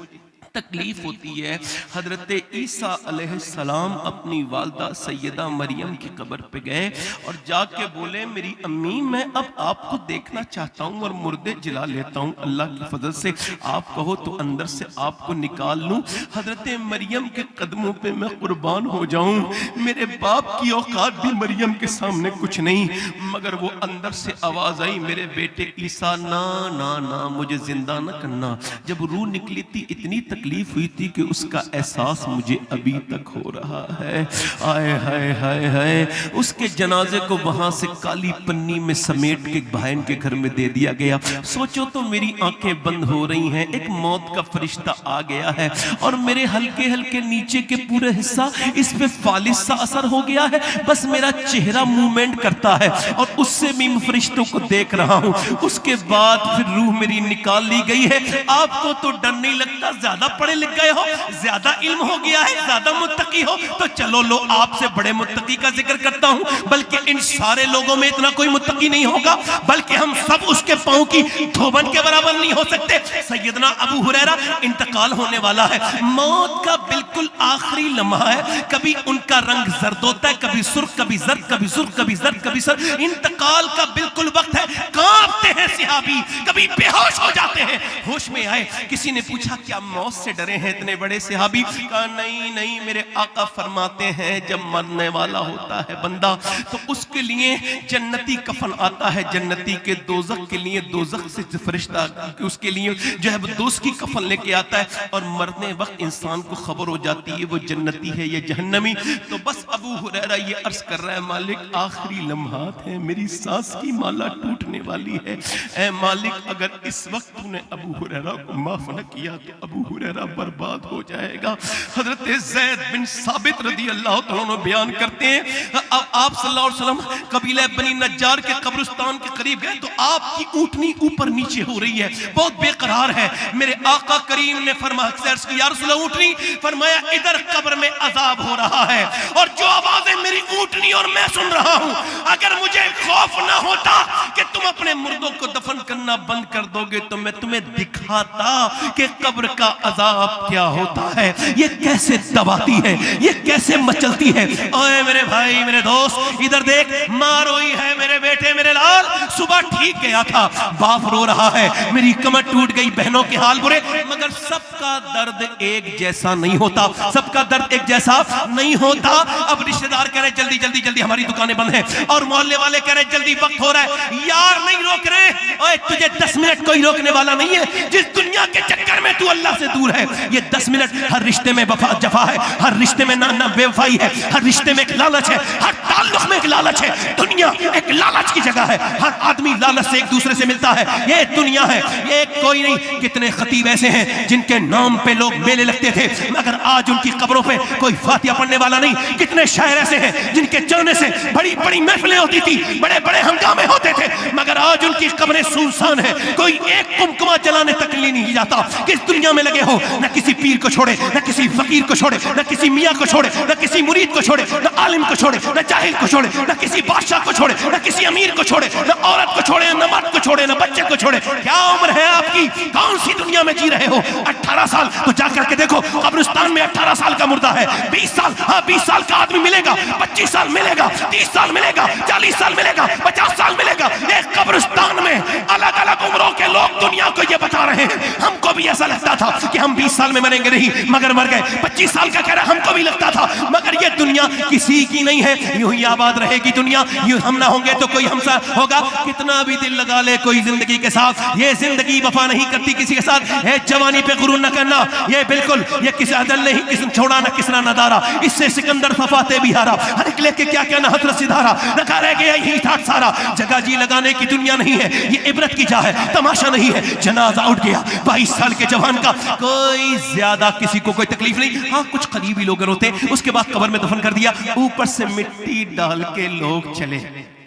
तकलीफ होती है। हजरत ईसा अलैहिस्सलाम अपनी वालदा सैयदा मरियम की कब्र पे गए और जाके बोले मेरी अम्मी मैं अब आपको देखना चाहता हूँ और मुर्दे जिला लेता हूँ, अल्लाह की फजल से आप कहो तो अंदर से आपको निकाल लूँ। हजरत मरियम के कदमों पे मैं कुर्बान हो जाऊँ, मेरे बाप की औकात भी मरियम के सामने कुछ नहीं, मगर वो अंदर से आवाज आई मेरे बेटे ईसा ना ना ना मुझे जिंदा ना करना। जब रूह निकली थी इतनी तकलीफ हुई थी कि उसका एहसास मुझे अभी तक हो रहा है। आए हाय हाय हाय, उसके जनाजे को वहां से काली पन्नी में समेट के बहन के घर में दे दिया गया। सोचो तो मेरी आंखें बंद हो रही हैं, एक मौत का फरिश्ता आ गया है और मेरे हल्के हल्के नीचे के पूरे हिस्सा इस पे फालिस सा असर हो गया है, बस मेरा चेहरा मूवमेंट करता है और उससे भी फरिश्तों को देख रहा हूं। उसके बाद फिर रूह मेरी निकाल ली गई है। आपको तो डर नहीं लगता, ज्यादा पढ़े लिख गए हो, ज्यादा इल्म हो गया है, ज्यादा मुत्तकी हो, तो चलो लो आपसे बड़े मुत्तकी का जिक्र करता हूं, बल्कि इन सारे लोगों में इतना कोई मुत्तकी नहीं होगा, बल्कि हम सब उसके पांव की धोबन के बराबर नहीं हो सकते। सैयदना अबू हुरैरा इंतकाल होने वाला है, मौत का बिल्कुल आखिरी लम्हा है, कभी उनका रंग जर्द होता है, कभी सुर्ख, कभी जर्द, कभी सुर्ख, कभी जर्द, कभी सर, इंतकाल का बिल्कुल वक्त है। कांपते हैं सहाबी, कभी बेहोश हो जाते हैं, होश में आए। किसी ने पूछा क्या मौत से डरे हैं इतने बड़े सहाबी? कहा नहीं नहीं, मेरे आका फरमाते हैं जब मरने वाला होता है बंदा तो उसके लिए जन्नती कफन आता है, जन्नती के दोजख के लिए दोजख से फरिश्ता उसके लिए जो है दोस्त की कफन लेके आता है और मरने वक्त इंसान को खबर हो जाती है वो जन्नती है या जहन्नमी। तो बस अबू हुरैरा ये अर्ज कर रहा है मालिक आखिरी लम्हात है, मेरी सांस की माला टूटने वाली है, ऐ मालिक अगर इस वक्त तूने अबू हुरैरा को माफ न किया तो अबू हुरैरा बर्बाद हो जाएगा। हजरत ज़ैद बिन साबित रदी अल्लाह तआला अन्हु बयान करते हैं अब आप सल्लल्लाहु अलैहि वसल्लम कबीला बनी नज्जार के कब्रिस्तान के करीब गए तो आपकी ऊँटनी ऊपर नीचे हो रही है, बहुत बेकरार है। मेरे आका करीम ने फरमाया या रसूल अल्लाह ऊँटनी, फरमाया इधर कब्र में अजाब हो रहा है और जो आवाजें मेरी ऊँटनी और मैं सुन रहा हूँ, अगर मुझे खौफ ना होता कि तुम अपने मुर्दों को दफन करना बंद कर दोगे तो मैं तुम्हें दिखाता कि कब्र का अजाब क्या होता है, ये कैसे दबाती है, ये कैसे मचलती है। ओए मेरे भाई मेरे दोस्त इधर देख, माँ रोई है मेरे बेटे मेरे लाल, सुबह ठीक गया था, बाप रो रहा है, मेरी कमर टूट गई, बहनों के हाल बुरे, मगर सबका दर्द एक जैसा नहीं होता, सबका दर्द एक जैसा नहीं होता। अब रिश्तेदार कह रहे जल्दी जल्दी जल्दी हमारी दुकानें बंद हैं और मोहल्ले वाले कह रहे जल्दी वक्त हो रहा है, यार नहीं रोक रहे, ओए तुझे 10 मिनट कोई रोकने वाला नहीं है। जिस दुनिया के चक्कर में तू अल्लाह से दूर है, ये 10 मिनट हर रिश्ते में वफा जफा है, हर रिश्ते में ना बेवफाई है, हर रिश्ते में एक लालच है, हर ताल्लुक में एक लालच है। दुनिया एक लालच की जगह है, हर आदमी लालच से एक दूसरे से मिलता है, ये दुनिया है, ये कोई नहीं। कितने खतीब ऐसे हैं जिनके नाम पे लोग मेले लगते थे मगर आज उनकी कब्रों पे कोई फातिहा पढ़ने वाला नहीं। कितने शायर ऐसे हैं जिनके जाने से बड़ी बड़ी महफिलें होती थी, बड़े बड़े हंगामे होते थे, मगर आज उनकी कब्रें सुनसान है, कोई एक कुमकुमा जलाने तक नहीं जाता। किस दुनिया में लगे हो, न किसी पीर को छोड़े, न किसी फकीर को छोड़े, न किसी मियाँ को छोड़े, न किसी मुरीद को छोड़े, न आलिम को छोड़े, न जाहिल को छोड़े, न किसी बादशाह को छोड़े, न किसी अमीर को छोड़े, न औरत को छोड़े, न मर्द को छोड़े, न बच्चे को छोड़े। क्या उम्र है आपकी, कौन सी दुनिया में जी रहे हो? 18 साल तो जाकर के देखो, कब्रिस्तान में 18 साल का मुर्दा है, 20 साल, हाँ 20 साल का आदमी मिलेगा, 25 साल मिलेगा, 30 साल मिलेगा, 40 साल मिलेगा, 50 साल मिलेगा। एक कब्रिस्तान में अलग अलग उम्रों के लोग दुनिया को ये बता रहे हैं। हमको भी ऐसा लगता था कि हम 20 साल में मरेंगे नहीं, मगर मर गए। 25 साल का कह रहा हमको भी लगता था, मगर ये दुनिया किसी की नहीं है, यूं ही आबाद रहेगी दुनिया, यूं हम ना होंगे तो कोई हमसा होगा। कितना भी दिल लगा ले कोई जिंदगी के साथ, ये जिंदगी वफा नहीं करती किसी के साथ। है जवानी पे गुरूर न करना, ये बिल्कुल ये किसी अदल नहीं किस्म छोड़ा न किसना नदारा, इससे सिकंदर सफाते भी हारा, हर एक लेके क्या क्या न हजरत सिधारा, रखा रह गया यही ठाट सारा। जगह जी लगाने की दुनिया नहीं है, ये इबरत की जा है, तमाशा नहीं है। जनाजा उठ गया, 22 साल के के जवान का कोई ज्यादा किसी को कोई तकलीफ नहीं। हाँ, कुछ करीबी लोग रोते, उसके बाद कब्र में दफन कर दिया, ऊपर से मिट्टी डाल के लोग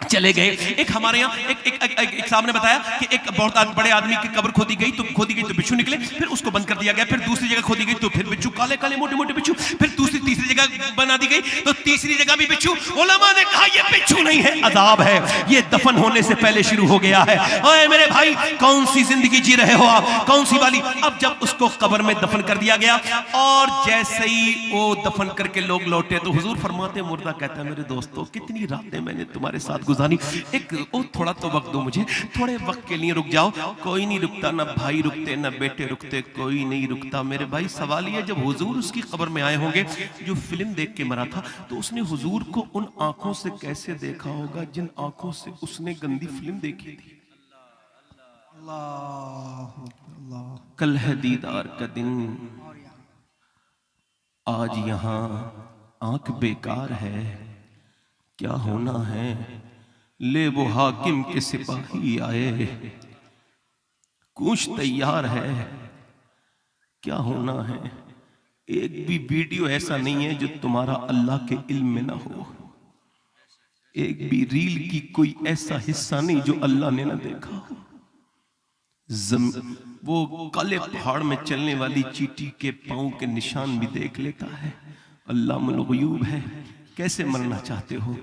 चले गए। एक हमारे यहाँ एक साहब ने बताया कि एक बहुत बड़े आदमी की कब्र खोदी गई तो बिच्छू निकले, फिर उसको बंद कर दिया गया, फिर दूसरी जगह खोदी गई तो फिर बिच्छू, काले काले मोटे मोटे बिच्छू, फिर तीसरी जगह बना दी गई तो तीसरी जगह भी बिच्छू। उलमा ने कहा ये बिच्छू नहीं है, अजाब है, ये दफन होने से पहले शुरू हो गया है। ओए मेरे भाई, कौन सी जिंदगी जी रहे हो आप, कौन सी वाली? अब जब उसको कब्र में दफन कर दिया गया और जैसे ही वो दफन करके लोग लौटे तो हुजूर फरमाते, मुर्दा कहता है, मेरे दोस्तों कितनी रातें मैंने तुम्हारे साथ गुजारी, एक थोड़ा तो वक्त दो मुझे, थोड़े वक्त के लिए रुक जाओ। कोई नहीं रुकता, ना भाई रुकते, ना बेटे रुकते, कोई नहीं रुकता। मेरे भाई, सवाल ये, जब हुजूर उसकी कब्र में आए होंगे, जो फिल्म देख के मरा था, तो उसने हुजूर को उन आंखों से कैसे देखा होगा जिन आंखों से उसने गंदी फिल्म देखी थी। कल है दीदार का दिन, आज यहां आंख बेकार है, क्या होना है, ले वो हाकिम के सिपाही आए, कुछ तैयार है, क्या होना है। एक भी वीडियो ऐसा नहीं है जो तुम्हारा अल्लाह के इल्म में ना हो, एक भी रील की कोई ऐसा हिस्सा नहीं जो अल्लाह ने ना देखा हो। वो काले पहाड़ में चलने वाली चींटी के पांव के निशान भी देख लेता है। अल्लाहुल ग़ुयूब है। कैसे मरना चाहते हो?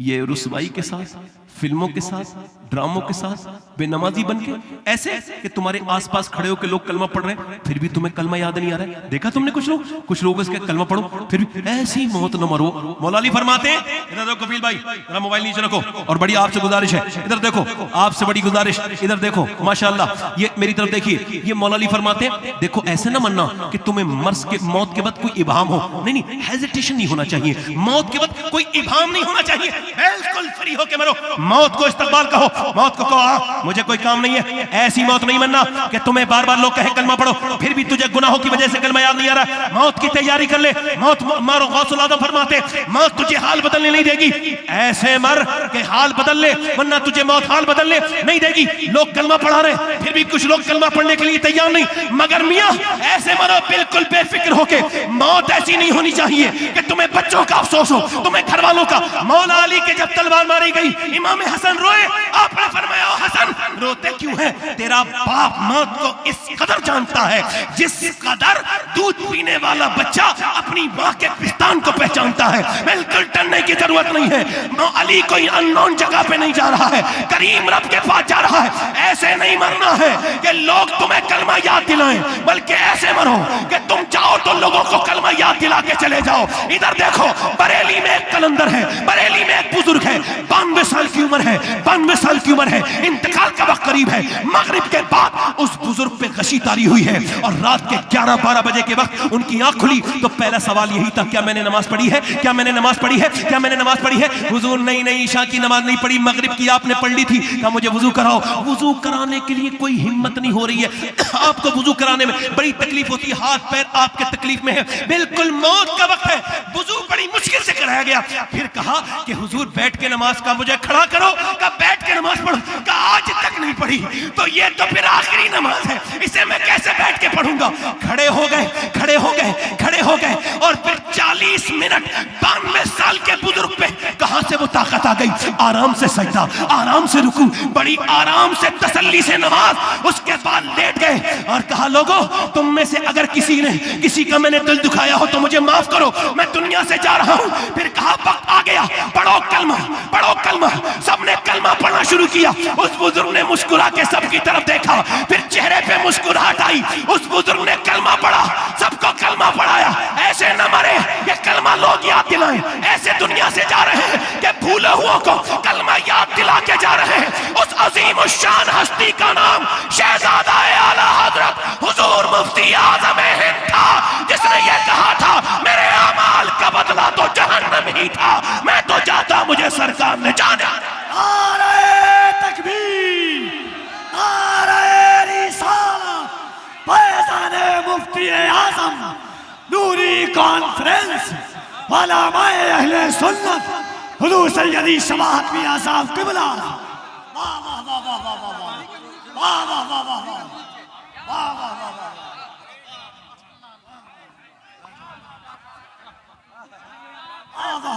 ये रुसवाई के साथ, फिल्मों के साथ, ड्रामों के साथ, बेनमाजी बन के, ऐसे कि तुम्हारे आसपास खड़े होकर लोग कलमा पढ़ रहे हैं, फिर भी तुम्हें कलमा याद नहीं आ रहा है। देखा तुमने कुछ लोग इसके कलमा पढ़ो फिर भी ऐसी मौत न मरो। मौला अली फरमाते हैं, इधर देखो कफील भाई, जरा मोबाइल नीचे रखो, और बड़ी आपसे गुजारिश है, इधर देखो, आपसे बड़ी गुजारिश, इधर देखो, माशाअल्लाह, ये मेरी तरफ देखिए। ये मौला अली फरमाते हैं, देखो ऐसे ना मरना कि तुम्हें मौत के बाद कोई इबाम हो, नहीं, हेजिटेशन नहीं होना चाहिए, मौत के बाद कोई इबाम नहीं होना चाहिए, बिल्कुल फ्री होके मरो। मौत को इस्तकबाल कहो, मौत को कहो मुझे कोई काम नहीं है। ऐसी मौत नहीं मरना कि तुम्हें बार बार लोग कहे कलमा पढ़ो, फिर भी तुझे गुनाहों की वजह से कलमा याद नहीं आ रहा। मौत की तैयारी कर ले, मौत मारो। गौसुल आज़म फरमाते, मौत तुझे हाल बदलने नहीं देगी, ऐसे मर के हाल बदल ले, वरना तुझे मौत हाल बदलने नहीं देगी। लोग कलमा पढ़ा रहे, फिर भी कुछ लोग कलमा पढ़ने के लिए तैयार नहीं, मगर मियां ऐसे मरो बिल्कुल बेफिक्र होके। मौत ऐसी नहीं होनी चाहिए कि तुम्हें बच्चों का अफसोस हो, तुम्हें घर वालों का। मौला अली के जब तलवार मारी गई, इमाम हसन रोए, आपने फरमाया, ओ हसन रोते क्यों है? तेरा बाप मौत को इस कदर जानता है जिस कदर दूध पीने वाला बच्चा अपनी माँ के पिस्तान को पहचानता है। बिल्कुल डरने की जरूरत नहीं है। अली कोई अननोन जगह पे नहीं जा रहा है, करीम रब के पास जा रहा है। ऐसे नहीं मरना है कि लोग तुम्हें कलमा याद दिलाएं, बल्कि ऐसे मरो कि तुम चाहो तो लोगों को कलमा याद दिला के चले जाओ। इधर देखो, बरेली में एक कलंदर है, बरेली में एक बुजुर्ग है, 92 साल की उम्र है, 92 साल की उम्र है, इंतकाल का वक्त करीब है। मगरिब के बाद उस बुजुर्ग पे गशी तारी हुई है और रात के 11-12 बजे के वक्त उनकी आंख खुली तो पहला सवाल यही था, क्या मैंने नमाज पढ़ी है, क्या मैंने नमाज पढ़ी है, क्या मैंने नमाज पढ़ी है? हुजूर नहीं, ईशा की नमाज नहीं पढ़ी, मगरिब की आपने पढ़ ली थी। कहा मुझे वुजू कराओ। वुजू कराने के लिए कोई हिम्मत नहीं हो रही है, आपको वुजू कराने में बड़ी तकलीफ होती है, हाथ पैर आपके तकलीफ में है, बिल्कुल मौत का वक्त है, वुजू बड़ी मुश्किल से कराया गया। फिर कहा कि हुजूर बैठ के नमाज का मुझे खड़ा करो, कहा बैठ के नमाज पढ़ो, कहा आज तक नहीं पढ़ी तो ये तो फिर आखिरी नमाज है, इसे मैं कैसे बैठ के पढ़ूंगा? खड़े हो गए और फिर 40 मिनट 92 साल के बुजुर्ग पे कहां से वो ताकत आ गई? आराम से सजदा, आराम से रुकू, बड़ी आराम से तसल्ली से नमाज। उसके बाद लेट गए और कहा, लोगों तुम में से अगर किसी का मैंने दिल दुखाया हो तो मुझे माफ करो, मैं दुनिया से जा रहा हूं। फिर कहा वक्त आ गया, पढ़ो कलमा। सबने कलमा पढ़ना शुरू किया। उस बुजुर्ग ने मुस्कुरा के सबकी तरफ देखा, फिर चेहरे पे मुस्कुराहट आई। उस बुजुर्ग ने कलमा पढ़ा, सबको कलमा पढ़ाया। ऐसे न मरे ये कलमा लोग याद दिलाएं, ऐसे दुनिया से जा रहे हैं कि भूले हुओं को कलमा याद दिला के जा रहे हैं। उस अजीम शान हस्ती का नाम शहजादा आला हजरत हुजूर मुफ्ती आजम हिंद था, जिसने ये कहा था, मेरे अमाल का बदला तो जहन्नम ही था, मैं तो जाता मुझे सरकार ने जाना। नारे तकबीर, नारे रिसालत, फैज़ाने मुफ्ती आज़म, नूरी कॉन्फ्रेंस, उलमाए अहले सुन्नत, हुजूर सैयदी शमाअत मियां साहब क़िबला। वाह वाह वाह वाह वाह वाह वाह वाह वाह वाह वाह वाह वाह वाह वाह।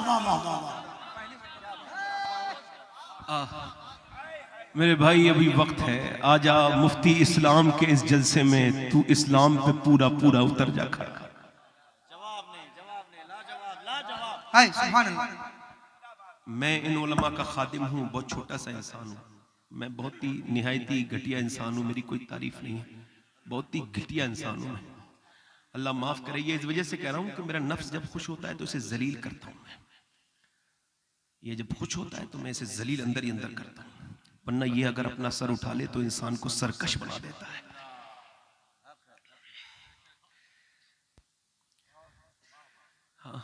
वाह वाह वाह वाह। मेरे भाई अभी वक्त है, आजा मुफ्ती इस्लाम के इस जलसे में तू इस्लाम पे पूरा पूरा उतर जा खड़ा। हाय सुभान अल्लाह। मैं इन उलमा का खादिम हूँ, बहुत छोटा सा इंसान हूँ, मैं बहुत ही निहायत ही घटिया इंसान हूँ, मेरी कोई तारीफ नहीं है, बहुत ही घटिया इंसान हूँ मैं। अल्लाह माफ करे, ये इस वजह से कह रहा हूँ कि मेरा नफ्स जब खुश होता है तो इसे जलील करता हूँ मैं। ये जब खुश होता है तो मैं इसे जलील अंदर ही अंदर करता हूँ, वरना ये अगर अपना सर उठा ले तो इंसान को सरकश बना देता है। हाँ,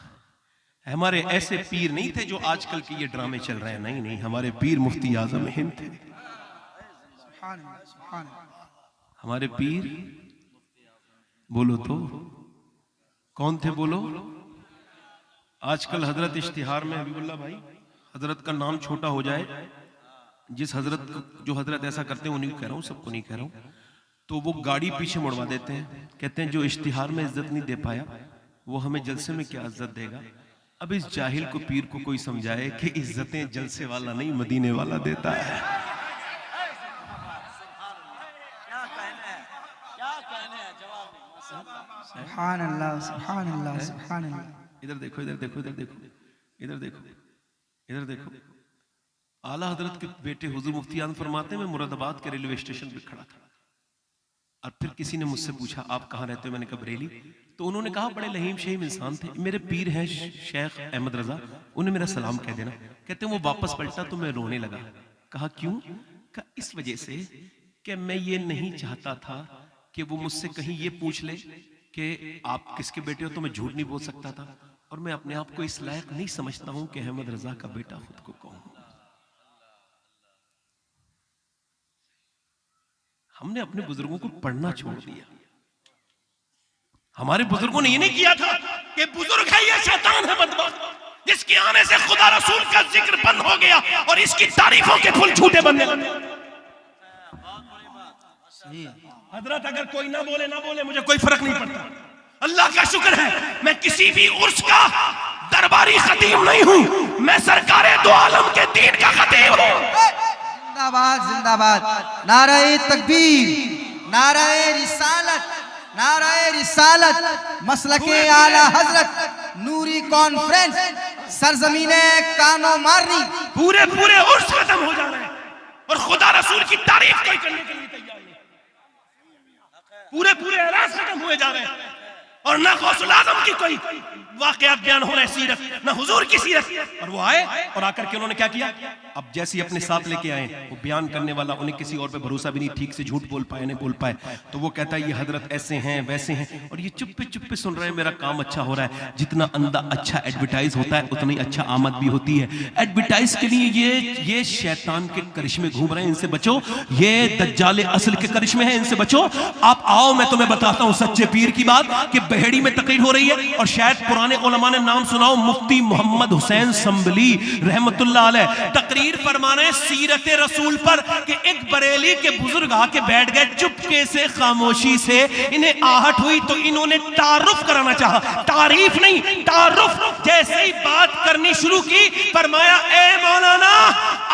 हमारे ऐसे पीर नहीं थे जो आजकल के ये ड्रामे चल रहे हैं, नहीं नहीं, हमारे पीर मुफ्ती आजम हिंद थे। सुभान अल्लाह, सुभान अल्लाह। हमारे पीर बोलो तो कौन थे, बोलो। आजकल हजरत इश्तिहार में हबीबुल्लाह भाई हजरत का नाम छोटा हो जाए, जिस हजरत जो हजरत ऐसा करते हैं उन्हीं को कह रहा हूँ, सबको नहीं कह रहा हूँ, तो वो गाड़ी पीछे मुड़वा देते हैं, कहते हैं जो इश्तिहार में इज्जत नहीं दे पाया वो हमें जलसे में क्या इज्जत देगा। अब इस जाहिल को पीर को कोई समझाए कि इज्जतें जलसे वाला नहीं मदीने वाला देता है। सुभान अल्लाह, सुभान अल्लाह, सुभान अल्लाह। इधर देखो, इधर देखो, इधर देखो, इधर देखो, इधर देखो। आला हजरत के बेटे हुजूर मुफ्ती आजम फरमाते हैं, मैं मुरादाबाद के रेलवे स्टेशन पे खड़ा था और फिर किसी ने मुझसे पूछा आप कहाँ रहते हो, मैंने कहा बरेली। तो उन्होंने कहा, बड़े लहीम शहीम इंसान थे, मेरे पीर हैं शेख अहमद रजा, उन्हें मेरा सलाम कह देना। कहते हैं वो वापस पलटा तो मैं रोने लगा। कहा क्यों? कहा इस वजह से कि मैं ये नहीं चाहता था कि वो मुझसे कहीं ये पूछ ले कि आप किसके बेटे हो, तो मैं झूठ नहीं बोल सकता था, और मैं अपने आप को इस लायक नहीं समझता हूं कि अहमद रजा का बेटा खुद को कहूं। हमने अपने बुजुर्गों को पढ़ना छोड़ दिया। हमारे बुजुर्गों ने ये नहीं किया था कि बुजुर्ग है ये शैतान है बदमाश, जिसके आने से खुदा रसूल का जिक्र बंद हो गया और इसकी तारीफों के फूल झूठे बनने लगे। हजरत अगर कोई ना बोले मुझे कोई फर्क नहीं पड़ता। अल्लाह का शुक्र है मैं किसी भी उर्स का दरबारी खतीब नहीं हूं, मैं सरकारे दो आलम के दीन का खतीब हूं। जिंदाबाद, जिंदाबाद। नाराए तकबीर, नाराए रिसालत, नाराए रिसालत, मसलके आला हजरत, नूरी कॉन्फ्रेंस, सरजमीने कानो मारनी। पूरे पूरे उर्स खत्म हो जा रहे हैं और खुदा रसूल की तारीफ कोई करने के लिए तैयार नहीं। पूरे पूरे एलान खत्म हुए जा रहे हैं और ना गौसुल आजम की कोई वाकयात बयान हो रहे, सीरत ना हुजूर की सीरत। और वो आए और आकर के उन्होंने क्या किया, अब जैसे अपने साथ लेके आए, वो बयान करने वाला उन्हें किसी और पे भरोसा भी नहीं, ठीक से झूठ बोल पाए नहीं बोल पाए, तो वो कहता है ये हजरत ऐसे हैं वैसे हैं, और ये चुप्पे चुप्पे सुन रहे हैं, मेरा काम अच्छा हो रहा है। जितना अंधा अच्छा एडवर्टाइज होता है उतनी अच्छा आमद भी होती है। एडवर्टाइज के लिए ये शैतान के करिश्मे घूम रहे हैं, इनसे बचो। ये दज्जाले असल के करिश्मे हैं, इनसे बचो। आप आओ, मैं तुम्हें बताता हूं सच्चे पीर की बात कि बहेड़ी में तकरीर हो रही है और शायद पुराने उलमा ने नाम सुनाओ, मुफ्ती मोहम्मद हुसैन संभली रहमतुल्लाह अलैह तकरीर फरमाने सीरत रसूल पर कि एक बरेली के बुजुर्ग आके बैठ गए चुपके से, खामोशी से। इन्हें आहट हुई तो इन्होंने तारुफ कराना चाहा, तारीफ नहीं तारुफ। जैसे ही बात करनी शुरू की फरमाया, ए मौलाना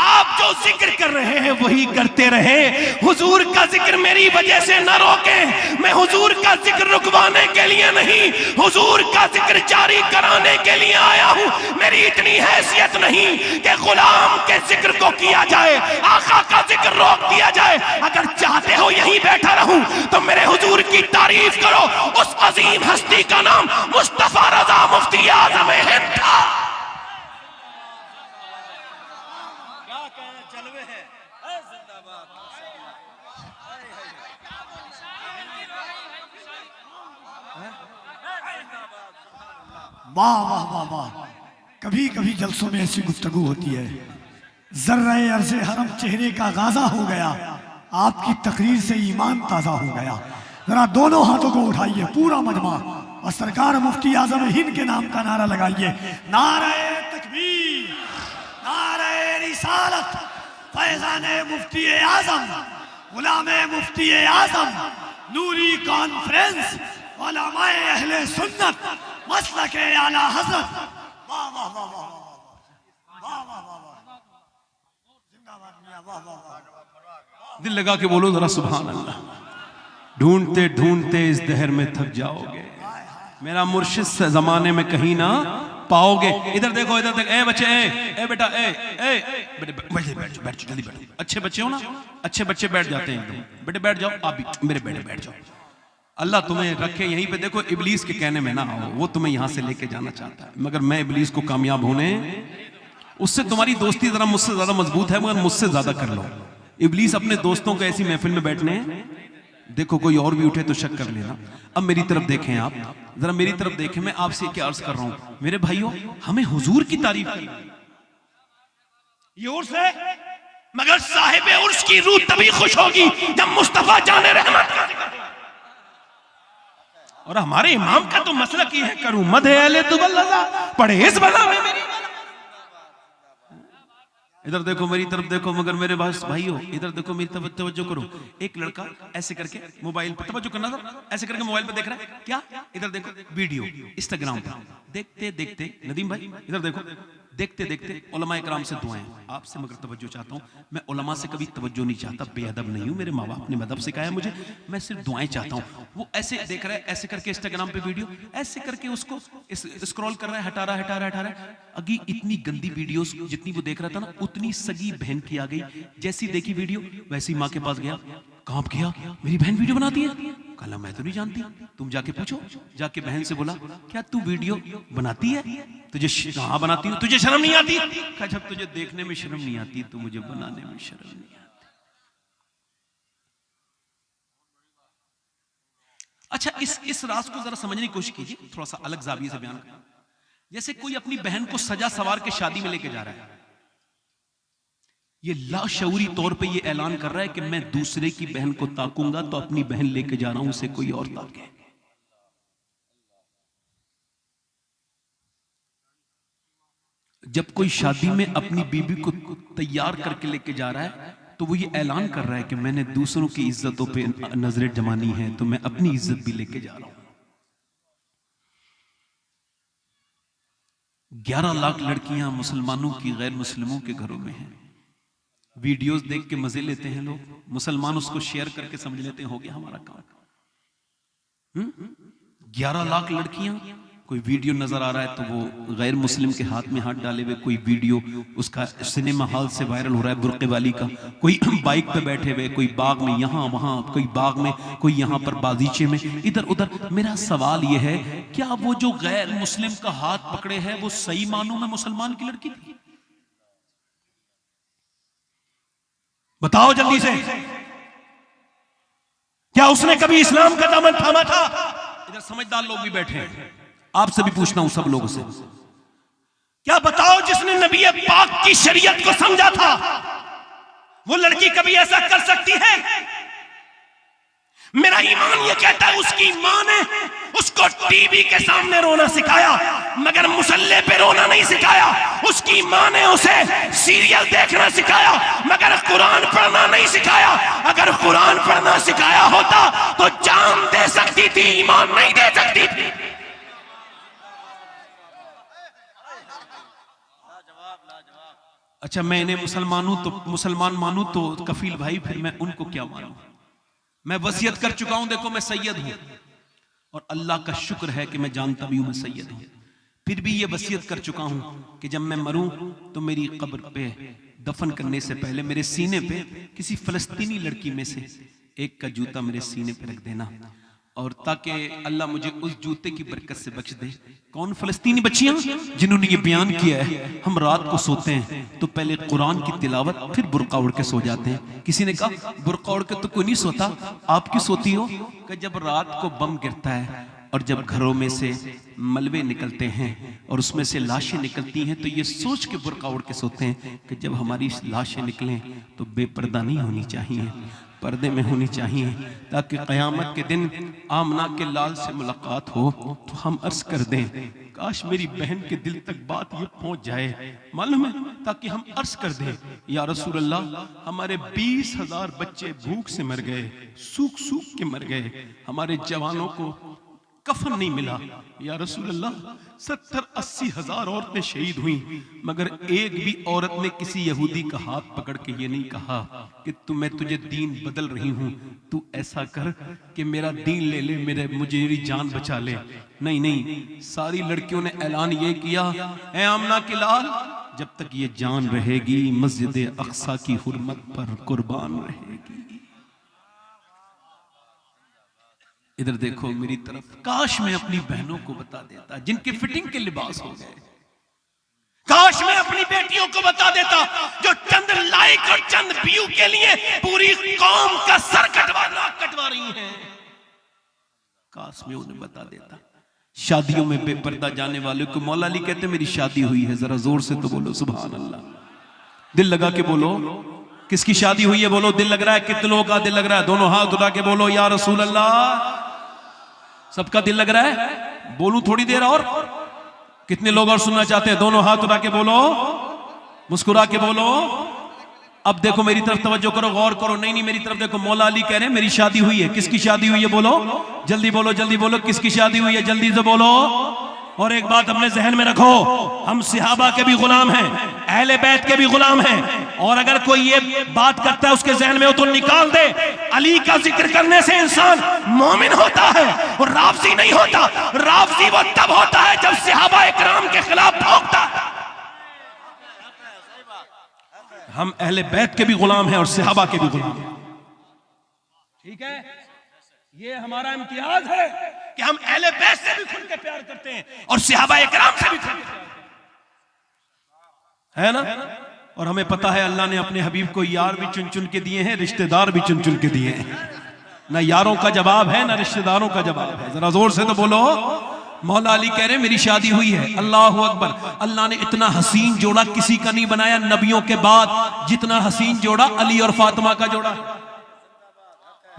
आप जो जिक्र कर रहे हैं वही करते रहे, हुजूर का जिक्र मेरी वजह से न रोके। मैं हुजूर का जिक्र रुकवाने के लिए नहीं, हुजूर का जिक्र जारी कराने के लिए आया हूं। मेरी इतनी हैसियत नहीं कि गुलाम के जिक्र को किया जाए, आका का जिक्र रोक दिया जाए। अगर चाहते हो यहीं बैठा रहूं तो मेरे हुजूर की तारीफ करो। उस अजीम हस्ती का नाम मुस्तफा रजा मुफ्ती आजम हिंद था। क्या कहने चलवे हैं, जिंदाबाद। वाह वाह वाह वाह। कभी कभी जलसों में ऐसी गुफ्तगू होती है, जर्रे अर्ज़े हरम चेहरे का गाजा हो गया, आपकी तकरीर से ईमान ताज़ा हो गया। जरा दोनों हाथों को उठाइए पूरा मजमा और सरकार मुफ्ती आजम हिंद के नाम का नारा लगाइए। नारे तकबीर, नारे रिसालत, फैज़ाने मुफ्ती आजम, गुलामे मुफ्ती आजम, नूरी कॉन्फ्रेंस, उलमाए अहले सुन्नत, मसलके आला हज़रत। वाह वाह वाह वाह। दिल लगा के बोलो जरा सुभान अल्लाह। ढूंढते ढूंढते इस दहर में थक जाओगे, मेरा मुर्शिद से जमाने में कहीं ना पाओगे। इधर देखो, इधर देखो, ए बच्चे, ए बेटा, बेटे बैठ जाओ, जल्दी बैठो। अच्छे बच्चे हो ना, अच्छे बच्चे बैठ जाते हैं एकदम। बेटे बैठ जाओ, आप भी मेरे बेटे बैठ जाओ। अल्लाह तुम्हें रखे यहीं पे। देखो इब्लीस के कहने में ना आओ, वो तुम्हें यहां से लेके जाना चाहता है, मगर मैं इब्लीस को कामयाब होने, उससे तुम्हारी दोस्ती जरा मुझसे ज्यादा मजबूत है, मगर मुझसे ज्यादा कर लो। इब्लीस अपने दोस्तों को ऐसी महफिल में बैठने, देखो कोई और भी उठे तो शक कर लेना। अब मेरी तरफ देखें, आप जरा मेरी तरफ देखें, मैं आपसे क्या अर्ज कर रहा हूं मेरे भाइयों, हमें हुजूर की तारीफ करनी। ये उर्स है, मगर साहिब उर्स की रूह तभी खुश होगी जब मुस्तफा जाने रहमत का जिक्र हो। और हमारे इमाम का तो मसलक ही है, करूं मदह अहले तुबल्लज़ा, पढ़े इस बला में मेरी। इधर देखो, मेरी तरफ देखो, मगर मेरे भाइयों इधर देखो, मेरी तरफ तवज्जो करो। एक लड़का ऐसे करके मोबाइल पर, तवज्जो करना था, ऐसे करके मोबाइल पर देख रहा है क्या? इधर देखो वीडियो इंस्टाग्राम पर, देखते देखते नदीम भाई इधर देखो, देखते देखते उलमा इकराम से दुआएं। आपसे मगर तवज्जो चाहता हूं, मैं उलमा से कभी तवज्जो नहीं चाहता, बेअदब नहीं हूं, मेरे माँ बाप ने अदब सिखाया मुझे, मैं सिर्फ दुआएं चाहता हूं। वो ऐसे देख रहा है, ऐसे करके इंस्टाग्राम पे वीडियो, ऐसे करके उसको स्क्रॉल कर रहा है, हटा रहा है। अगी इतनी गंदी वीडियोस जितनी वो देख रहा था ना, उतनी सगी बहन की आ गई। जैसी देखी वीडियो वैसी माँ के पास गया, कहाँ किया, मेरी बहन वीडियो बनाती है? कहा मैं तो नहीं जानती, तुम जाके पूछो। जाके बहन से बोला, क्या तू वीडियो बनाती है? तुझे हाँ बनाती हूँ। तुझे शर्म नहीं आती? कहा जब तुझे देखने में शर्म नहीं आती तो मुझे बनाने में शर्म नहीं आती। अच्छा, इस राज को जरा समझने की कोशिश कीजिए, थोड़ा सा अलग जाविये से बयान करें। जैसे कोई अपनी बहन को सजा सवार के शादी में लेके जा रहा है, ये लाशऊरी तौर पे ये ऐलान कर रहा है कि मैं दूसरे की बहन को ताकूंगा तो अपनी बहन लेके जा रहा हूं, उसे कोई और ताके। जब कोई शादी में अपनी बीबी को तैयार करके लेके जा रहा है तो वो ये ऐलान कर रहा है कि मैंने दूसरों की इज्जतों पे नजरें जमानी है तो मैं अपनी इज्जत भी लेके जा रहा हूं। 11 लाख लड़कियां मुसलमानों की गैर मुस्लिमों के घरों में हैं। वीडियोस देख के मजे लेते हैं लोग, मुसलमान उसको शेयर करके समझ लेते हैं हो गया हमारा काम। 11 लाख लड़कियां, कोई वीडियो नजर आ रहा है तो वो गैर मुस्लिम के हाथ में हाथ डाले हुए कोई वीडियो उसका सिनेमा हॉल से वायरल हो रहा है, बुर्के वाली का। कोई बाइक पे बैठे हुए, कोई बाग में यहाँ वहां, कोई बाग में, कोई यहाँ पर बागीचे में, इधर उधर। मेरा सवाल यह है, क्या वो जो गैर मुस्लिम का हाथ पकड़े है वो सही मानों में मुसलमान की लड़की थी? बताओ जल्दी से, क्या उसने कभी इस्लाम का दामन थामा था? इधर समझदार लोग भी बैठे हैं, आपसे भी पूछना हूं सब लोगों से, क्या बताओ जिसने नबी पाक की शरीयत को समझा था वो लड़की कभी ऐसा कर सकती है? मेरा ईमान ये कहता है उसकी मां ने उसको टीवी के सामने रोना सिखाया मगर मुसल्ले पे रोना नहीं सिखाया। उसकी मां ने उसे सीरियल देखना सिखाया मगर कुरान पढ़ना नहीं सिखाया। अगर कुरान पढ़ना सिखाया होता तो जान दे सकती थी, ईमान नहीं दे सकती थी। अच्छा, मैं इन्हें मुसलमान मानूं तो कफील भाई फिर मैं उनको क्या मानूं? मैं वसीयत कर चुका हूं, देखो मैं सैयद हूं और अल्लाह का शुक्र है कि मैं जानता भी हूं मैं सैयद हूं। फिर भी ये वसीयत कर चुका हूं कि जब मैं मरूं तो मेरी कब्र पे दफन करने से पहले मेरे सीने पे किसी फलस्तीनी लड़की में से एक का जूता मेरे सीने पे रख देना, और ताकि अल्लाह मुझे उस जूते की बरकत से बख्श दे। कौन? फलस्तीनी बच्चियां जिन्होंने ये बयान किया है हम रात को सोते हैं तो पहले कुरान की तिलावत फिर बुर्का उड़ के सो जाते हैं। किसी ने कहा बुर्का उड़ के तो कोई नहीं सोता, आप क्यों सोती हो? कि जब रात को बम गिरता है और जब घरों में से मलबे निकलते हैं और उसमें से लाशें निकलती हैं तो ये सोच के बुर्का उड़ के सोते हैं कि जब हमारी लाशें निकलें तो बेपर्दा नहीं होनी चाहिए, पर्दे में होनी चाहिए, ताकि क़यामत के दिन आमना के लाल से मुलाकात हो तो हम अर्ज कर दें काश मेरी बहन के दिल तक बात ये पहुंच जाए, मालूम है, ताकि हम अर्ज कर दें या रसूल अल्लाह हमारे 20,000 बच्चे भूख से मर गए, सूख सूख के मर गए, हमारे जवानों को कफन नहीं मिला। या रसूल अल्लाह 70-80 हजार औरतें शहीद हुई, मगर एक भी औरत ने किसी यहूदी का हाथ पकड़ के ये नहीं कहा कि मैं तुझे दीन बदल रही हूं, तू ऐसा कर कि मेरा दीन ले ले, मेरी जान बचा ले। नहीं नहीं, सारी लड़कियों ने ऐलान ये किया, ऐ आमना के लाल, जब तक ये जान रहेगी मस्जिद अक्सा की हुर्मत पर कुर्बान रहेगी। इधर देखो मेरी तरफ, काश मैं अपनी बहनों को बता देता जिनके फिटिंग के लिबास हो गए, काश मैं अपनी बेटियों को बता देता जो चंद लाइक और चंद व्यू के लिए पूरी कौम का सर कटवा रही हैं, काश मैं उन्हें बता देता। शादियों में बेपर्दा जाने वाले को मौला अली कहते मेरी शादी हुई है, जरा जोर से तो बोलो सुभान अल्लाह, दिल लगा के बोलो। किसकी शादी हुई है बोलो, दिल लग रहा है? कितने लोगों का दिल लग रहा है? दोनों हाथ उठा के बोलो या रसूल अल्लाह। सबका दिल लग रहा है? बोलूं थोड़ी देर और? कितने लोग और सुनना चाहते हैं? दोनों हाथ उठा के बोलो, मुस्कुरा के बोलो। अब देखो मेरी तरफ तवज्जो करो, गौर करो। नहीं मेरी तरफ देखो, मौला अली कह रहे हैं मेरी शादी हुई है। किसकी शादी हुई है बोलो, जल्दी बोलो, किसकी शादी हुई है जल्दी से बोलो। और एक बात अपने जहन में रखो, हम सहाबा के भी गुलाम हैं, अहले बैत के भी गुलाम हैं, और अगर कोई ये बात करता है उसके जहन में हो तो निकाल दे। अली का जिक्र करने से इंसान मोमिन होता है और राफजी नहीं होता। राफजी वो तब होता है जब सहाबा इकराम के खिलाफ भौंकता है। हम अहले बैत के भी गुलाम हैं और सहाबा के भी गुलाम हैं, ठीक है? ये हमारा इम्तियाज है कि हम अहले बैत से भी खुल के प्यार करते हैं और सहाबा इकराम से भी खुल के प्यार करते हैं, है ना? और हमें पता है अल्लाह ने अपने हबीब को यार भी चुन चुन के दिए हैं, रिश्तेदार भी चुन चुन के दिए हैं। ना यारों का जवाब है ना रिश्तेदारों का जवाब है, जरा जोर से तो बोलो। मौला अली कह रहे हैं मेरी शादी हुई है। अल्लाह अकबर। अल्लाह ने इतना हसीन जोड़ा किसी का नहीं बनाया नबियों के बाद, जितना हसीन जोड़ा अली और फातिमा का जोड़ा।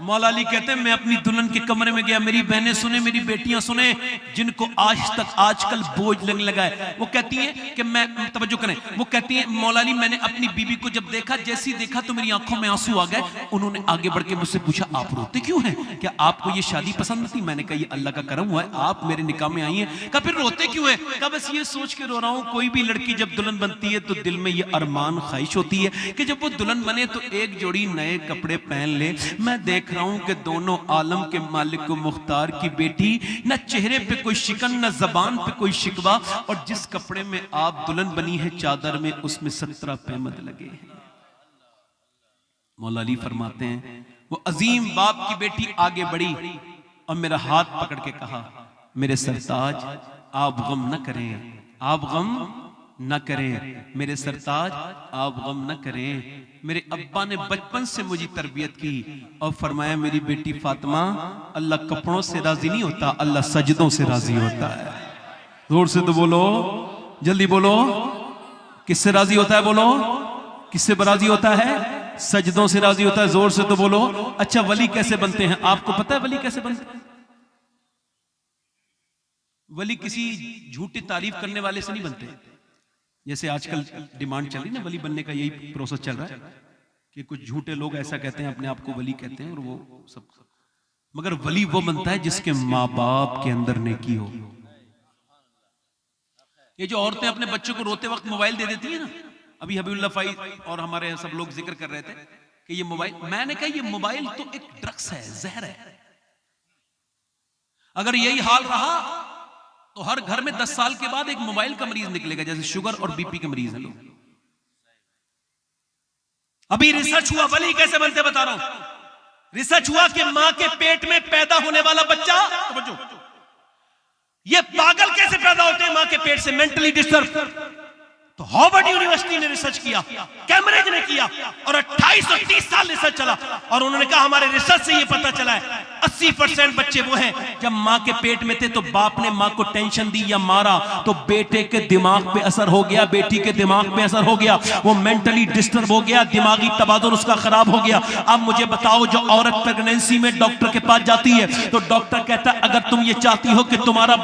मौला अली कहते हैं मैं अपनी दुल्हन के कमरे में गया, मेरी बहनें सुने, मेरी बेटियां सुने, जिनको आजकल बोझ लगने लगा है, वो कहती हैं कि मैं, तवज्जो करें, वो कहती हैं मौला अली मैंने अपनी बीबी को जब देखा, जैसी देखा तो मेरी आंखों में आंसू आ गए। उन्होंने आगे बढ़ के मुझसे पूछा आप रोते क्यों हैं, क्या आपको ये शादी पसंद नहीं? मैंने कहा ये अल्लाह का करम हुआ है, आप मेरे निकाह में आई हैं। कहा फिर रोते क्यों है? कहा बस ये सोच के रो रहा हूं, कोई भी लड़की जब दुल्हन बनती है तो दिल में ये अरमान ख्वाहिश होती है कि जब वो दुल्हन बने तो एक जोड़ी नए कपड़े पहन ले। मैं देख रहा हूं कि दोनों आलम के मालिक को मुख्तार की बेटी, न चेहरे पे कोई शिकन न जबान पे कोई शिकवा, और जिस कपड़े में आप दुल्हन बनी है चादर में उसमें 17 पैमद लगे हैं। मौला अली फरमाते हैं वो अजीम बाप की बेटी आगे बढ़ी और मेरा हाथ पकड़ के कहा मेरे सरताज आप गम न करें, आप गम न करें, मेरे सरताज आप गम न करें। मेरे अब्बा ने बचपन से मुझे तरबियत की और फरमाया मेरी बेटी फातिमा अल्लाह कपड़ों से राजी नहीं होता, अल्लाह सजदों से राजी होता है। जोर से तो बोलो, जल्दी बोलो, किससे राजी होता है? बोलो, किससे राजी होता है? सजदों से राजी होता है। जोर से तो बोलो। अच्छा वली कैसे बनते हैं? आपको पता है वली कैसे बनते हैं? वली किसी झूठी तारीफ करने वाले से नहीं बनते। जैसे आजकल डिमांड चल रही ना वली बनने का, यही प्रोसेस चल रहा है कि कुछ झूठे लोग ऐसा कहते हैं, अपने आप को वली कहते हैं और वो सब, मगर वली वो बनता है जिसके माँ बाप के अंदर नेकी हो। ये जो औरतें अपने बच्चों को रोते वक्त मोबाइल दे देती है ना, अभी हबीबुल्लाह फाई और हमारे सब लोग जिक्र कर रहे थे कि ये मोबाइल, मैंने कहा ये मोबाइल तो एक ड्रग्स है, जहर है। अगर यही हाल रहा तो हर घर में 10 साल के बाद एक मोबाइल का मरीज निकलेगा, जैसे शुगर और बीपी के मरीज हैं लोग। अभी रिसर्च हुआ वली कैसे बनते बता रहा हूं। रिसर्च हुआ कि मां के पेट में पैदा होने वाला बच्चा, ये पागल कैसे पैदा होते हैं मां के पेट से, मेंटली डिस्टर्ब। तो हार्वर्ड यूनिवर्सिटी ने रिसर्च किया, कैम्ब्रिज ने किया और 28 और 30 साल रिसर्च चला और उन्होंने कहा हमारे रिसर्च से ये पता चला है 80% बच्चे वो हैं जब मां के पेट में थे तो बाप ने मां को टेंशन दी या मारा तो बेटे के दिमाग पे असर हो गया, बेटी के दिमाग पे असर हो गया, वो मेंटली डिस्टर्ब हो गया, दिमागी तबादुल उसका खराब हो गया। अब मुझे बताओ जो औरत प्रेगनेंसी में डॉक्टर के पास जाती है तो डॉक्टर कहता है अगर तुम ये चाहती हो कि तुम्हारा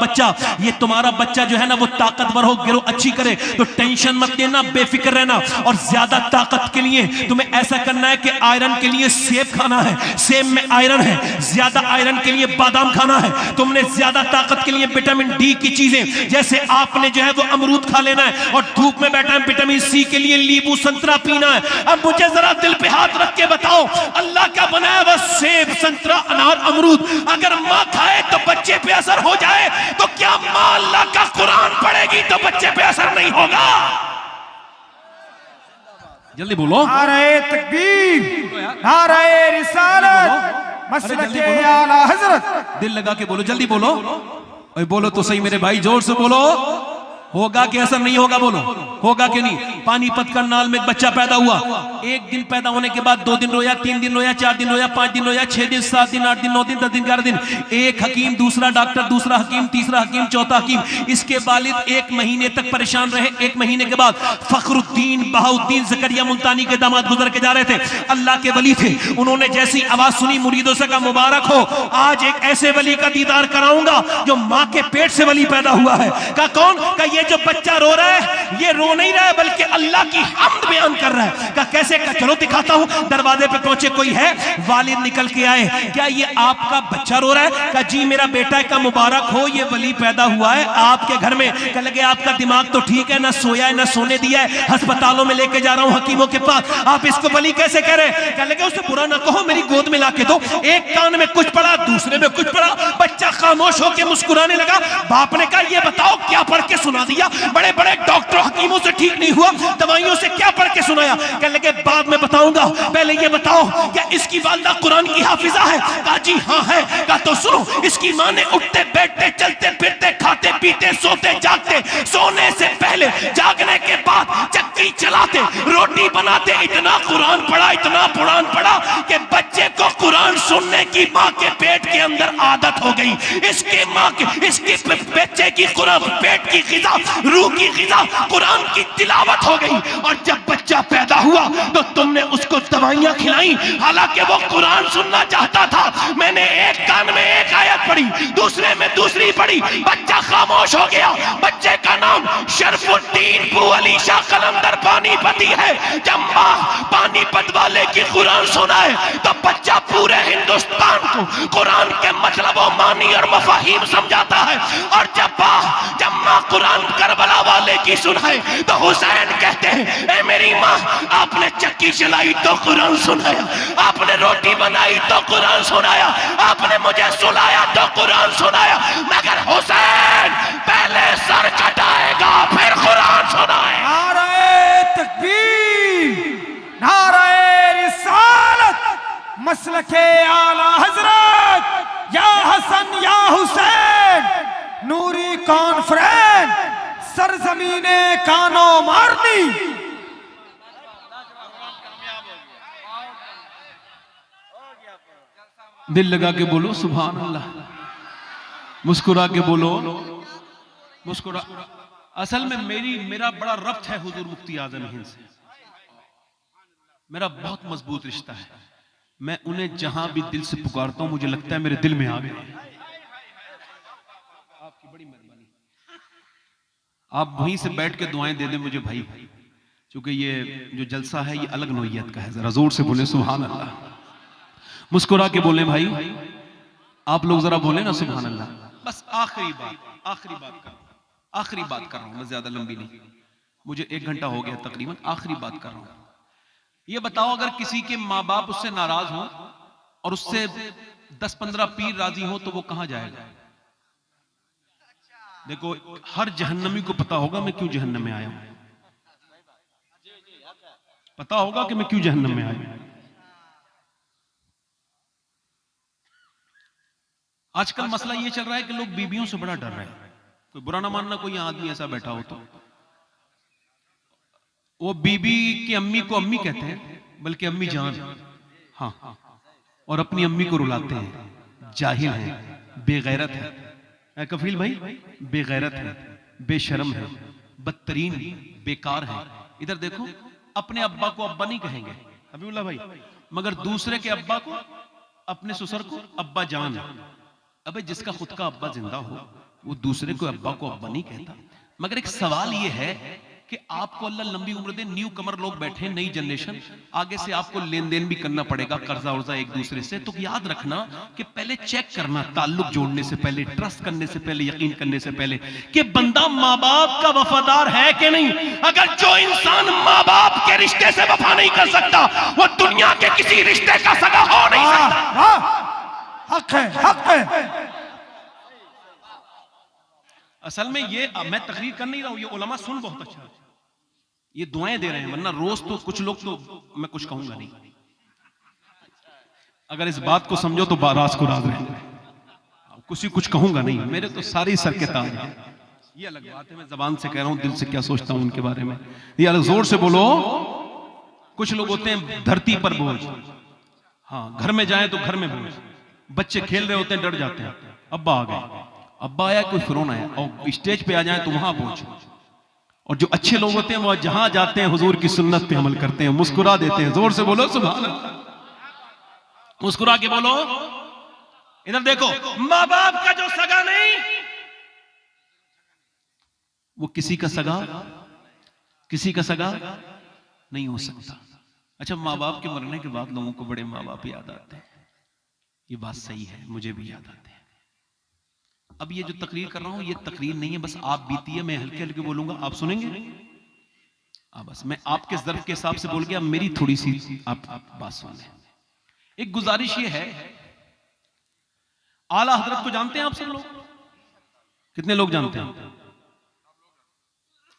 बच्चा जो है ना वो ताकतवर हो, गिरो अच्छी करे, तो टेंशन टेंशन मत लेना, बेफिक्र रहना। और ज्यादा ताकत के लिए तुम्हें ऐसा करना है कि आयरन के लिए सेब खाना है, सेब में आयरन है। ज्यादा आयरन के लिए बादाम खाना है। तुमने ज्यादा ताकत के लिए विटामिन डी की चीजें, जैसे आपने जो है वो अमरूद खा लेना है। और धूप में बैठा है, विटामिन सी के लिए नींबू संतरा पीना है। अब मुझे जरा दिल पे हाथ रख के बताओ, अल्लाह का बनाया हुआ सेब, संतरा, अनार, अमरूद अगर माँ खाए तो बच्चे पे असर हो जाए, तो क्या माँ अल्लाह का कुरान पढ़ेगी तो बच्चे पे असर नहीं होगा? जल्दी बोलो। नारे तकबीर, नारे रिसालत, मसलके आला हजरत। दिल लगा के बोलो, जल्दी बोलो। ओए बोलो तो सही मेरे भाई, जोर से बोलो। होगा कि असर नहीं होगा? बोलो, होगा कि नहीं? पानीपत करनाल में एक बच्चा पैदा हुआ। एक दिन पैदा होने के बाद 2 दिन रोया, 3 दिन रोया, 4 दिन रोया, 5 दिन रोया, 6 दिन, 7 दिन, 8 दिन, 9 दिन, 10 दिन, 11 दिन। एक हकीम, दूसरा डॉक्टर, दूसरा हकीम, तीसरा हकीम, चौथा हकीम। इसके वालिद 1 महीने तक परेशान रहे। 1 महीने के बाद फखरुद्दीन बहाउद्दीन ज़करिया मुल्तानी के दामाद गुजर के जा रहे थे, अल्लाह के वली थे। उन्होंने जैसी आवाज सुनी, मुरीदों से कहा मुबारक हो, आज एक ऐसे वली का दीदार कराऊंगा जो माँ के पेट से वली पैदा हुआ है। कहा कौन? कहा ये जो बच्चा रो रहा है, ये रो नहीं रहा है बल्कि अल्लाह की हम्द बयान कर रहा है। कहा कैसे? कहा चलो दिखाता हूं। दरवाजे पे पहुंचे, कोई है? वालिद निकल के आए। क्या ये आपका बच्चा रो रहा है? कहा जी मेरा बेटा है। का मुबारक हो, ये वली पैदा हुआ है आपके घर में। कह लगे आपका दिमाग तो ठीक है, ना सोया है ना सोने दिया है, अस्पतालों में लेके जा रहा हूं हकीमों के पास, आप इसको वली कैसे कह रहे हैं? कह लगे उसे बुरा ना कहो, मेरी गोद में लाके दो। एक कान में कुछ पड़ा, दूसरे में कुछ पड़ा। बच्चा खामोश होकर मुस्कुराने लगा। बाप ने कहा ये बताओ क्या पढ़ के सुना दिया? बड़े बड़े डॉक्टरों हकीमों से ठीक नहीं हुआ, दवाइयों से क्या पढ़ के सुनाया? कहने लगे बाद में बताऊंगा, पहले ये बताओ क्या इसकी वालिदा कुरान की हाफिजा है? कहा जी हाँ है। कहा तो सुनो, इसकी माँ ने उठते बैठते चलते फिरते खाते पीते सोते जागते, सोने से पहले जागने के बाद चक्की चलाते रोटी बनाते इतना कुरान पढ़ा, इतना कुरान पढ़ा कि बच्चे को कुरान सुनने की माँ के पेट के अंदर आदत हो गई। इसके माँ के इसके बच्चे की कुरान पेट की ग़िज़ा, रूह की ग़िज़ा कुरान की तिलावत हो गई। और जब बच्चा पैदा हुआ तो तुमने उसको दवाइयां खिलाई, हालांकि वो कुरान सुनना चाहता था। मैंने एक कान में एक आयत पढ़ी, दूसरे में दूसरी पढ़ी, बच्चा खामोश हो गया। बच्चे का नाम शरफुद्दीन बू अली शाह कलंदर पानीपती है। जब माँ पानीपत वाले की कुरान सुनाए तो बच्चा पूरे हिंदुस्तान को कुरान के मतलब और मानी और मफाहिम समझाता है। और जब माँ कुरान करबला वाले की सुनाए तो हुसैन कहते हैं ए मेरी माँ, आपने चक्की चलाई तो कुरान सुनाया, आपने रोटी बनाई तो कुरान सुनाया, आपने मुझे सुलाया तो कुरान सुनाया, मगर हुसैन पहले सर कटाएगा फिर कुरान सुनाएगा। नारे तकबीर, नारे रिसालत, मसलके आला हजरत, या हसन या हुसैन, नूरी कॉन्फ्रेंस, सरजमीने कानो मारनी। दिल लगा के बोलो सुभान अल्लाह, मुस्कुरा के बोलो, मुस्कुरा। असल में मेरा बड़ा रब्त है हुजूर मुफ्ती आजम हिंद से, मेरा बहुत मजबूत रिश्ता है। मैं उन्हें जहां भी दिल से पुकारता हूं मुझे लगता है मेरे दिल में आ गए। आपकी बड़ी मेहरबानी, आप वहीं से बैठ के दुआएं दे दें मुझे भाई, क्योंकि ये जो जलसा है ये अलग नौइयत का है। जरा जोर से बोले सुभान अल्लाह, मुस्कुरा के बोले भाई, आप लोग जरा बोले ना सुभान अल्लाह। बस आखिरी बात कर रहा हूं, मैं ज्यादा लंबी नहीं, मुझे 1 घंटा हो गया तकरीबन, आखिरी बात कर रहा हूं। ये बताओ अगर किसी के माँ बाप उससे नाराज हो और उससे 10-15 पीर राजी हो तो वो कहां जाएगा? देखो हर जहन्नमी को पता होगा मैं क्यों जहन्नम में आया हूं, पता होगा कि मैं क्यों जहन्नम में आया हूं। आजकल मसला ये चल रहा है कि लोग बीबियों से बड़ा डर रहे हैं। कोई बुरा ना मानना, कोई आदमी ऐसा बैठा हो तो वो बीबी की अम्मी को अम्मी कहते हैं, बल्कि अम्मी जान, हाँ, और अपनी अम्मी को रुलाते हैं। जाहिल है, बेगैरत है, कफील भाई बेगैरत है, बेशर्म है, बदतरीन, बेकार है। इधर देखो, अपने अब्बा को अब्बा नहीं कहेंगे हबीबुल्लाह भाई, मगर दूसरे के अब्बा को, अपने ससुर को अब्बा जान। अबे जिसका खुद का अब्बा जिंदा हो वो दूसरे को अब्बा को अब्बा नहीं कहता। मगर एक सवाल ये है कि आपको अल्लाह लंबी उम्र दे, न्यू कमर लोग बैठे, नई जनरेशन, आगे से आपको लेन देन भी करना पड़ेगा, कर्जा वर्जा एक दूसरे से। तो याद रखना कि पहले चेक करना, ताल्लुक जोड़ने से पहले, ट्रस्ट करने से पहले, यकीन करने से पहले कि बंदा माँ बाप का वफादार है कि नहीं। अगर जो इंसान माँ बाप के रिश्ते से वफा नहीं कर सकता, वो दुनिया के किसी रिश्ते का सगा हो नहीं सकता। हक है, हक है। असल में ये मैं तकरीर कर नहीं रहा हूं, ये उलमा सुन बहुत अच्छा, ये दुआएं दे रहे हैं, वरना रोज तो कुछ लोग तो मैं कुछ कहूंगा नहीं। अगर इस बात को समझो तो राज को राज रहेंगे, कुछ कहूंगा नहीं, मेरे तो सारे सर के ताज हैं। ये अलग बात है, मैं जबान से कह रहा हूं, दिल से क्या सोचता हूं उनके बारे में। ये अलग, जोर से बोलो। कुछ लोग होते हैं धरती पर बोझ, हाँ घर में जाए तो घर में बोझ, बच्चे खेल रहे होते हैं डर जाते हैं, अब्बा आ गए, अब्बा आया कोई फिरौन आया, और स्टेज पे आ जाए तो वहां बोझ। और जो अच्छे लोग होते हैं वो जहां जाते हैं हुजूर की सुन्नत पे अमल करते हैं, मुस्कुरा देते हैं। जोर से बोलो सुभान अल्लाह, मुस्कुरा के बोलो। इधर देखो, माँ बाप का जो सगा नहीं, वो किसी का सगा नहीं हो सकता। अच्छा, माँ बाप के मरने के बाद लोगों को बड़े माँ बाप याद आते हैं, ये बात सही है, मुझे भी याद आते हैं। अब ये जो तकरीर कर रहा हूं, ये तकरीर नहीं है, बस आप बीती है, मैं हल्के हल्के बोलूंगा, आप सुनेंगे। बस मैं आपके ज़र्फ के हिसाब से बोल गया, मेरी थोड़ी सी आप बात सुन लें। एक गुजारिश ये है, आला हजरत को जानते हैं आप सब लोग? कितने लोग जानते हैं?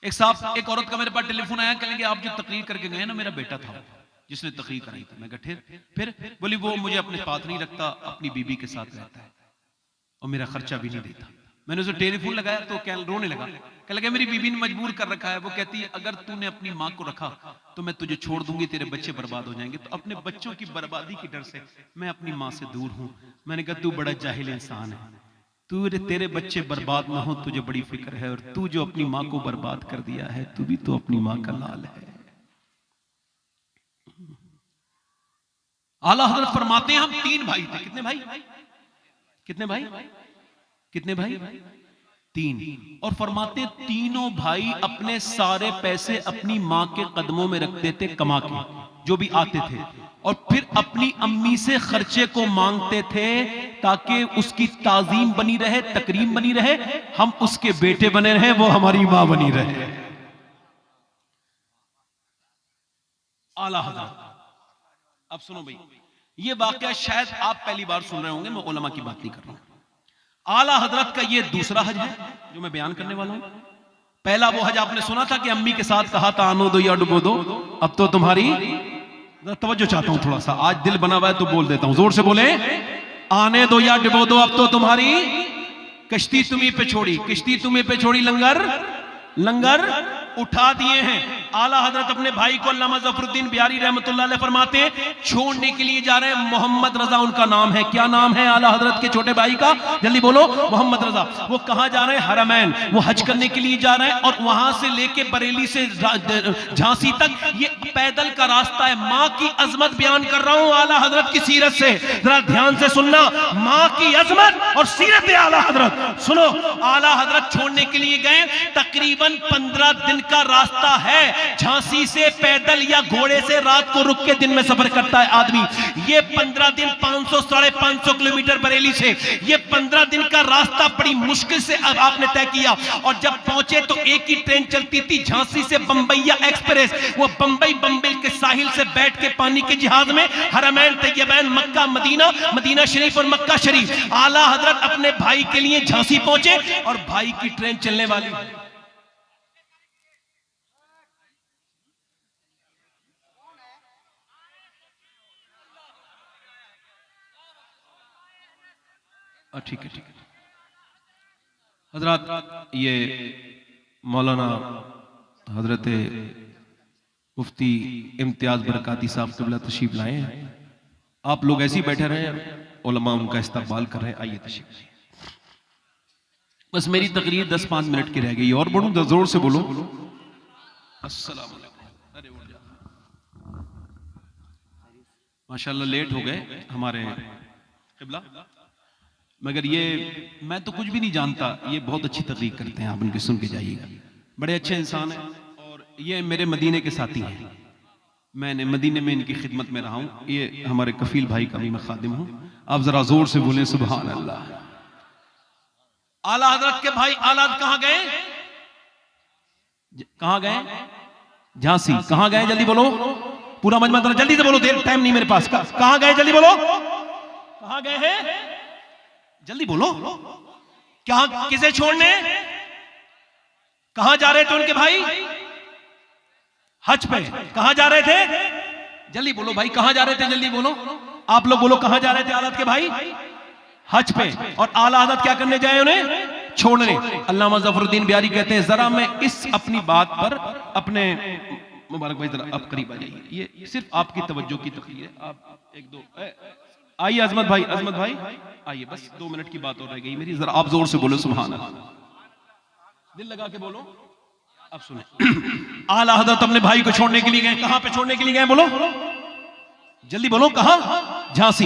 एक औरत का मेरे पास टेलीफोन आया, कहेंगे आप जो तकरीर करके गए ना, मेरा बेटा था जिसने तकरीर कराई थी। मैं कहा फिर बोली वो मुझे अपने साथ नहीं रखता, अपनी बीबी के साथ रहता है और मेरा खर्चा भी नहीं देता। मैंने उसे टेलीफोन लगाया तो क्या रोने लगा, कहने लगा मेरी बीबी ने मजबूर कर रखा है। वो कहती है अगर तूने अपनी माँ को रखा तो मैं तुझे छोड़ दूंगी, तेरे बच्चे बर्बाद हो जाएंगे। तो अपने बच्चों की बर्बादी के डर से मैं अपनी माँ से दूर हूं। मैंने कहा तू बड़ा जाहिल इंसान है, तेरे बच्चे बर्बाद ना हो तुझे बड़ी फिक्र है, और तू जो अपनी माँ को बर्बाद कर दिया है, तू भी तो अपनी माँ का लाल है। आला हजरत फरमाते हैं हम 3 भाई थे। कितने भाई? कितने भाई? 3। और फरमाते तीनों भाई अपने सारे पैसे अपनी माँ के कदमों में रखते थे, कमा के जो भी आते थे, और फिर अपनी अम्मी से खर्चे को मांगते थे ताकि उसकी ताजीम बनी रहे, तकरीम बनी रहे, हम उसके बेटे बने रहे, वो हमारी माँ बनी रहे। आला हजरत। अब सुनो भाई, ये वाकया शायद आप पहली बार सुन रहे होंगे, मैं उलमा की बात नहीं कर रहा हूं। आला हजरत का ये दूसरा हज है जो मैं बयान करने वाला हूं। पहला वो हज आपने सुना था कि अम्मी के साथ कहा था आनो दो या डुबो दो, अब तो तुम्हारी, तवज्जो चाहता हूं थोड़ा सा, आज दिल बना हुआ है तो बोल देता हूं, जोर से बोले, आने दो या डुबो दो, अब तो तुम्हारी कश्ती तुम्ही पे छोड़ी, किश्ती तुम्ही पे छोड़ी, लंगर उठा दिए हैं। आला हजरत अपने भाई को अल्लामा ज़फरुद्दीन बिहारी रहमतुल्लाह अलैह फरमाते हैं छोड़ने के लिए जा रहे हैं। मोहम्मद रजा उनका नाम है। क्या नाम है आला हजरत के छोटे भाई का? जल्दी बोलो। मोहम्मद रजा। वो कहां जा रहे हैं? हरमैन। वो हज करने के लिए जा रहे हैं, और वहां से लेके बरेली से झांसी तक ये पैदल का रास्ता है। माँ की अजमत बयान कर रहा हूं आला हजरत की सीरत से, जरा ध्यान से सुनना। माँ की अजमत और सीरत आला हजरत सुनो। आला हजरत छोड़ने के लिए गए, तकरीबन 15 दिन का रास्ता है। झांसी से पैदल या घोड़े से रात को रुक के दिन में सफर करता है आदमी। ये 15 दिन 500-550 किलोमीटर बरेली से, ये 15 दिन का रास्ता बड़ी मुश्किल से अब आपने तय किया। और जब पहुंचे तो एक ही ट्रेन चलती थी झांसी से बंबईया एक्सप्रेस। वो बंबई के साहिल से बैठ के पानी के जहाज में हरमैन, तैयबैन, मक्का, मदीना शरीफ और मक्का शरीफ। आला हजरत अपने भाई के लिए झांसी पहुंचे और भाई की ट्रेन चलने वाली। ठीक है हजरत, ये मौलाना हजरत मुफ्ती इम्तियाज बरकाती साहब क़िबला तशरीफ लाए हैं। आप लोग ऐसे ही बैठे रहे, उलमा उनका इस्तकबाल कर रहे हैं। आइए तशरीफ लाइए। बस मेरी तकरीर 10-5 मिनट की रह गई, और बढ़ूं? जोर से बोलो। अस्सलाम वालेकुम। अरे उठ जा, माशाल्लाह लेट हो गए हमारे क़िबला, मगर ये मैं तो कुछ भी नहीं जानता, ये बहुत अच्छी तकरीर करते हैं, आप उनकी सुन के जाइएगा। बड़े अच्छे इंसान हैं, और ये मेरे मदीने के साथी हैं, मैंने मदीने में इनकी खिदमत में रहा हूं। ये हमारे कफील भाई का भी मैं खादिम हूं। आप जरा जोर से बोले सुभान अल्लाह। आला हजरत के भाई आला कहां गए? कहां गए? झांसी। कहां गए? जल्दी बोलो, पूरा मजमा जल्दी से बोलो, देर टाइम नहीं मेरे पास। कहां गए? जल्दी बोलो, कहां गए हैं? जल्दी बोलो। क्या किसे छोड़ने? कहां जा रहे थे उनके भाई? हज पे। कहां जा रहे थे? जल्दी बोलो भाई, कहां जा रहे थे? जल्दी बोलो, आप लोग बोलो, कहां जा रहे थे आला के भाई? हज पे। और आला हज़रत क्या करने जाए? उन्हें छोड़ने। अल्लामा ज़फ़रुद्दीन बिहारी कहते हैं, जरा मैं इस अपनी बात पर अपने मुबारक भाई जरा आप करीब आ जाइए, ये सिर्फ आपकी तवज्जो की तकरीर है। आप एक दो आइए, अजमत भाई आइए, बस 2 मिनट की बात और रह गई मेरी। जरा आप जोर से बोलो सुभान अल्लाह, दिल लगा के बोलो। अब सुने, आला हज़रत अपने भाई को छोड़ने के लिए गए। कहां पे छोड़ने के लिए गए? बोलो जल्दी बोलो, कहां? झांसी।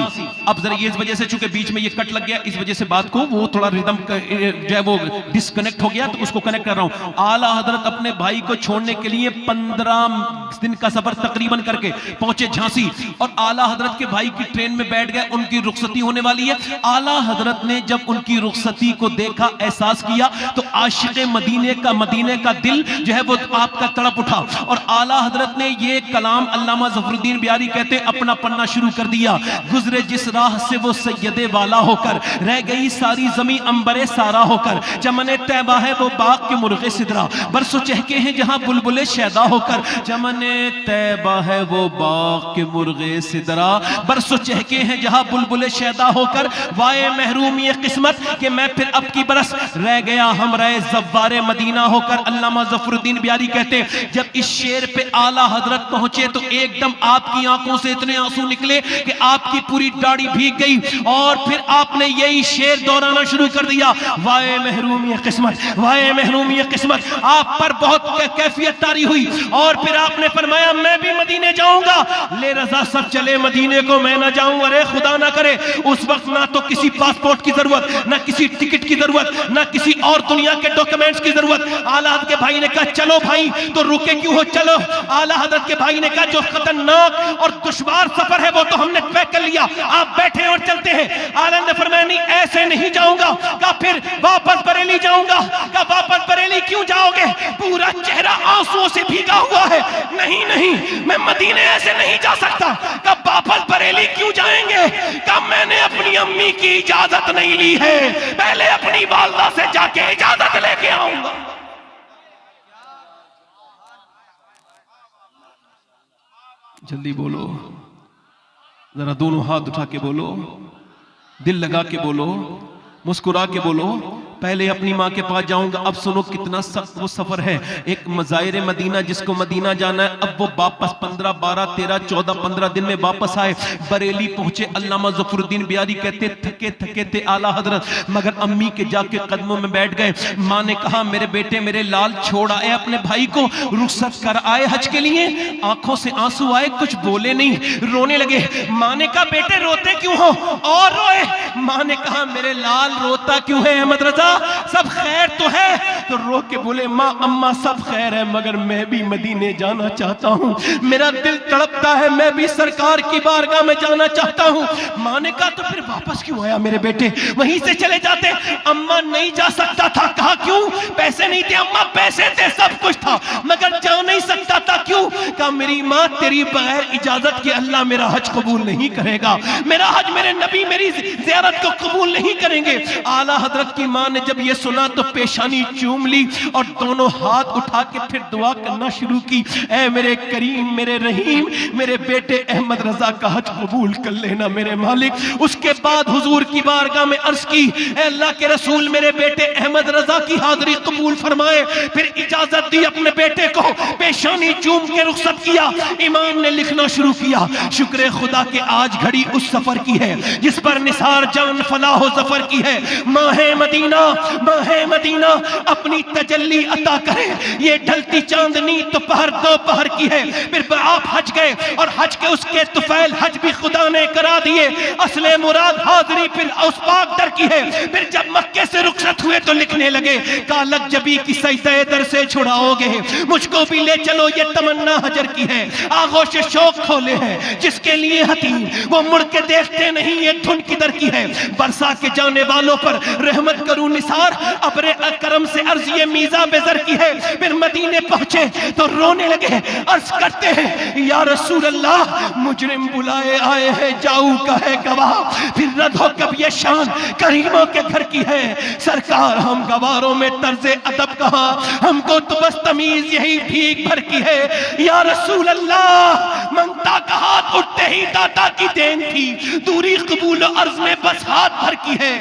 अब जरा ये इस वजह से, चूंकि बीच में ये कट लग गया, इस वजह से बात को वो थोड़ा रिदम जो है वो डिस्कनेक्ट हो गया, तो उसको कनेक्ट कर रहा हूं। आला हजरत अपने भाई को छोड़ने के लिए 15 दिन का सफर तकरीबन करके पहुंचे झांसी, और आला हजरत के भाई की ट्रेन में बैठ गए। उनकी रुखसती होने वाली है। आला हजरत ने जब उनकी रुखसती को देखा, एहसास किया, तो आशिक़े मदीने का दिल जो है वो आपका तड़प उठा, और आला हजरत ने ये कलाम अल्लामा ज़फ़रुद्दीन बिहारी कहते अपना पढ़ना शुरू कर दिया। गुजरे जिस राह से वो सैयदे वाला होकर, रह गई सारी जमी अंबरे सारा होकर, चमने तैबा है वो बाग के मुर्गे सिदरा, बरसो चहके हैं जहां बुलबुले शैदा होकर, चमने तैबा है वो बाग के मुर्गे सिदरा, बरसो चहके हैं जहां बुलबुले शैदा होकर, वाए महरूम ये किस्मत कि मैं फिर अब की बरस रह गया हम रहे ज़व्वारे मदीना होकर। अल्लामा ज़फ़रुद्दीन बिहारी कहते जब इस शेर पे आला हजरत पहुंचे तो एकदम आपकी आंखों से इतने आंसू निकले कि आपकी पूरी दाढ़ी भीग गई, और फिर आपने यही शेर दोहराना शुरू कर दिया, वाए महरूम ये किस्मत, वाए महरूम ये किस्मत। आप पर बहुत कैफियत तारी हुई, और फिर आपने फरमाया मैं भी मदीने जाऊंगा। ले रजा सब चले मदीने को, मैं ना जाऊं। अरे खुदा ना करे, उस वक्त ना तो किसी पासपोर्ट की जरूरत, ना किसी टिकट की जरूरत, ना किसी और दुनिया के डॉक्यूमेंट्स की जरूरत। आला हज़रत के भाई ने कहा चलो भाई, तो रुके क्यों हो, चलो। आला हज़रत के भाई ने कहा जो खतरनाक और दुश्वार सफर है वो तो हमने तय कर लिया, आप बैठे और चलते हैं। आला ने फरमाया नहीं, ऐसे नहीं जाऊंगा। कहा फिर वापस बरेली जाऊंगा। कहा वापस बरेली क्यों जाओगे? पूरा चेहरा आंसुओं से भीगा हुआ है। नहीं, मैं मदीने ऐसे नहीं जा सकता। कहा वापस बरेली क्यों जाएंगे? कहा मैंने अपनी अम्मी की इजाजत नहीं ली है, पहले अपनी वालदा से जाके इजाजत लेके आऊंगा। जल्दी बोलो, जरा दोनों हाथ उठा के बोलो, दिल लगा के बोलो, मुस्कुरा के बोलो, पहले अपनी माँ के पास जाऊंगा। अब सुनो कितना सख्त वो सफर है। एक मज़ाहिर मदीना, जिसको मदीना जाना है, अब वो वापस 15, 12, 13, 14, 15 दिन में वापस आए। बरेली पहुंचे। अल्लामा ज़फ़रुद्दीन बिहारी कहते थके थे आला हजरत, मगर अम्मी के जाके कदमों में बैठ गए। माँ ने कहा मेरे बेटे, मेरे लाल, छोड़ आए अपने भाई को, रुखसत कर आए हज के लिए। आंखों से आंसू आए, कुछ बोले नहीं, रोने लगे। माँ ने कहा बेटे रोते क्यों हो? और रोए। माँ ने कहा मेरे लाल रोता क्यों है अहमद रजा, सब खैर तो है? तो रो के बोले माँ अम्मा सब खैर है, मगर मैं भी मदीने जाना चाहता हूँ, मेरा दिल तड़पता है, मैं भी सरकार की बारगाह में जाना चाहता हूँ। माँ ने कहा तो फिर वापस क्यों आया मेरे बेटे, वहीं से चले जाते। अम्मा नहीं जा सकता था। कहा क्यों? पैसे नहीं थे। अम्मा पैसे थे, सब कुछ था, मगर जा नहीं सकता था। क्यों? कहा मेरी माँ तेरी बगैर इजाजत के अल्लाह मेरा हज कबूल नहीं करेगा, मेरा हज, मेरे नबी मेरी ज़ियारत को कबूल नहीं करेंगे। आला हजरत की माँ ने जब ये सुना तो पेशानी चूम ली और दोनों हाथ उठा के फिर दुआ करना शुरू की, ऐ मेरे करीम, मेरे रहीम, मेरे बेटे अहमद रजा का हज कबूल कर लेना मेरे मालिक। उसके बाद हुजूर की बारगाह में अर्ज की, ऐ अल्लाह के रसूल, मेरे बेटे अहमद रजा की हाजिरी कबूल फरमाए। फिर इजाजत दी अपने बेटे को, पेशानी चूम के रुखसत किया। इमाम ने लिखना शुरू किया, शुक्र खुदा के आज घड़ी उस सफर की है जिस पर निसार जान फलाह जफर की है। माहे मदीना, माहे मदीना, अपनी तजल्ली अता करे। ये ढलती चांदनी तो पहर दो पहर की है। फिर आप हज गए और हज के उसके तुफैल हज भी खुदा ने करा दिए। असले मुराद हाजरी फिर उस पाक दर की है। फिर जब मक्के से रुखसत हुए तो लिखने लगे, कालक जबी की सजदे दर से छुड़ाओगे, मुझको भी ले चलो, ये तमन्ना हजर की है। आगोश शौक खोले हैं जिसके लिए हतीम, वो मुड़ के देखते नहीं, ये धुन किधर की है। बरसा के जाने वालों पर रहमत करूं निसार, अबरे अकरम से अर्ज ये मीज़ा बेज़र की है। फिर मदीने पहुंचे तो रोने लगे, अर्ज करते हैं या रसूल अल्लाह, मुजरिम बुलाए आए हैं, जाऊ का है गवाह। फिर रद हो कब ये शान करीमों के घर की है। सरकार हम गवारों में तर्ज़े अदब कहाँ, हमको तो बस तमीज यही भीख भर की है। या रसूल अल्लाह, मंगता का हाथ उठते ही दाता की देन थी, दूरी कबूल अर्ज में बस हाथ भर की है।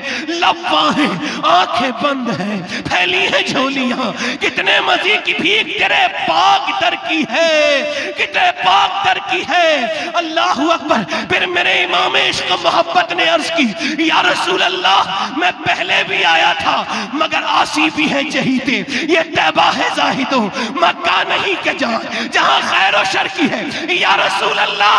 लब्बा है आंखें बंद हैं, फैली है झोलियां, कितने मज़े की भीख तेरे पाक दर की है, कितने पाक दर की है। अल्लाह अकबर। फिर मेरे इमाम इश्क मोहब्बत ने अर्ज की, या रसूल अल्लाह, मैं पहले भी आया था मगर आसी भी है जहीते, ये तैबा है जाहिदो, मक्का नहीं के जहां खैर और शर की है। या रसूल अल्लाह,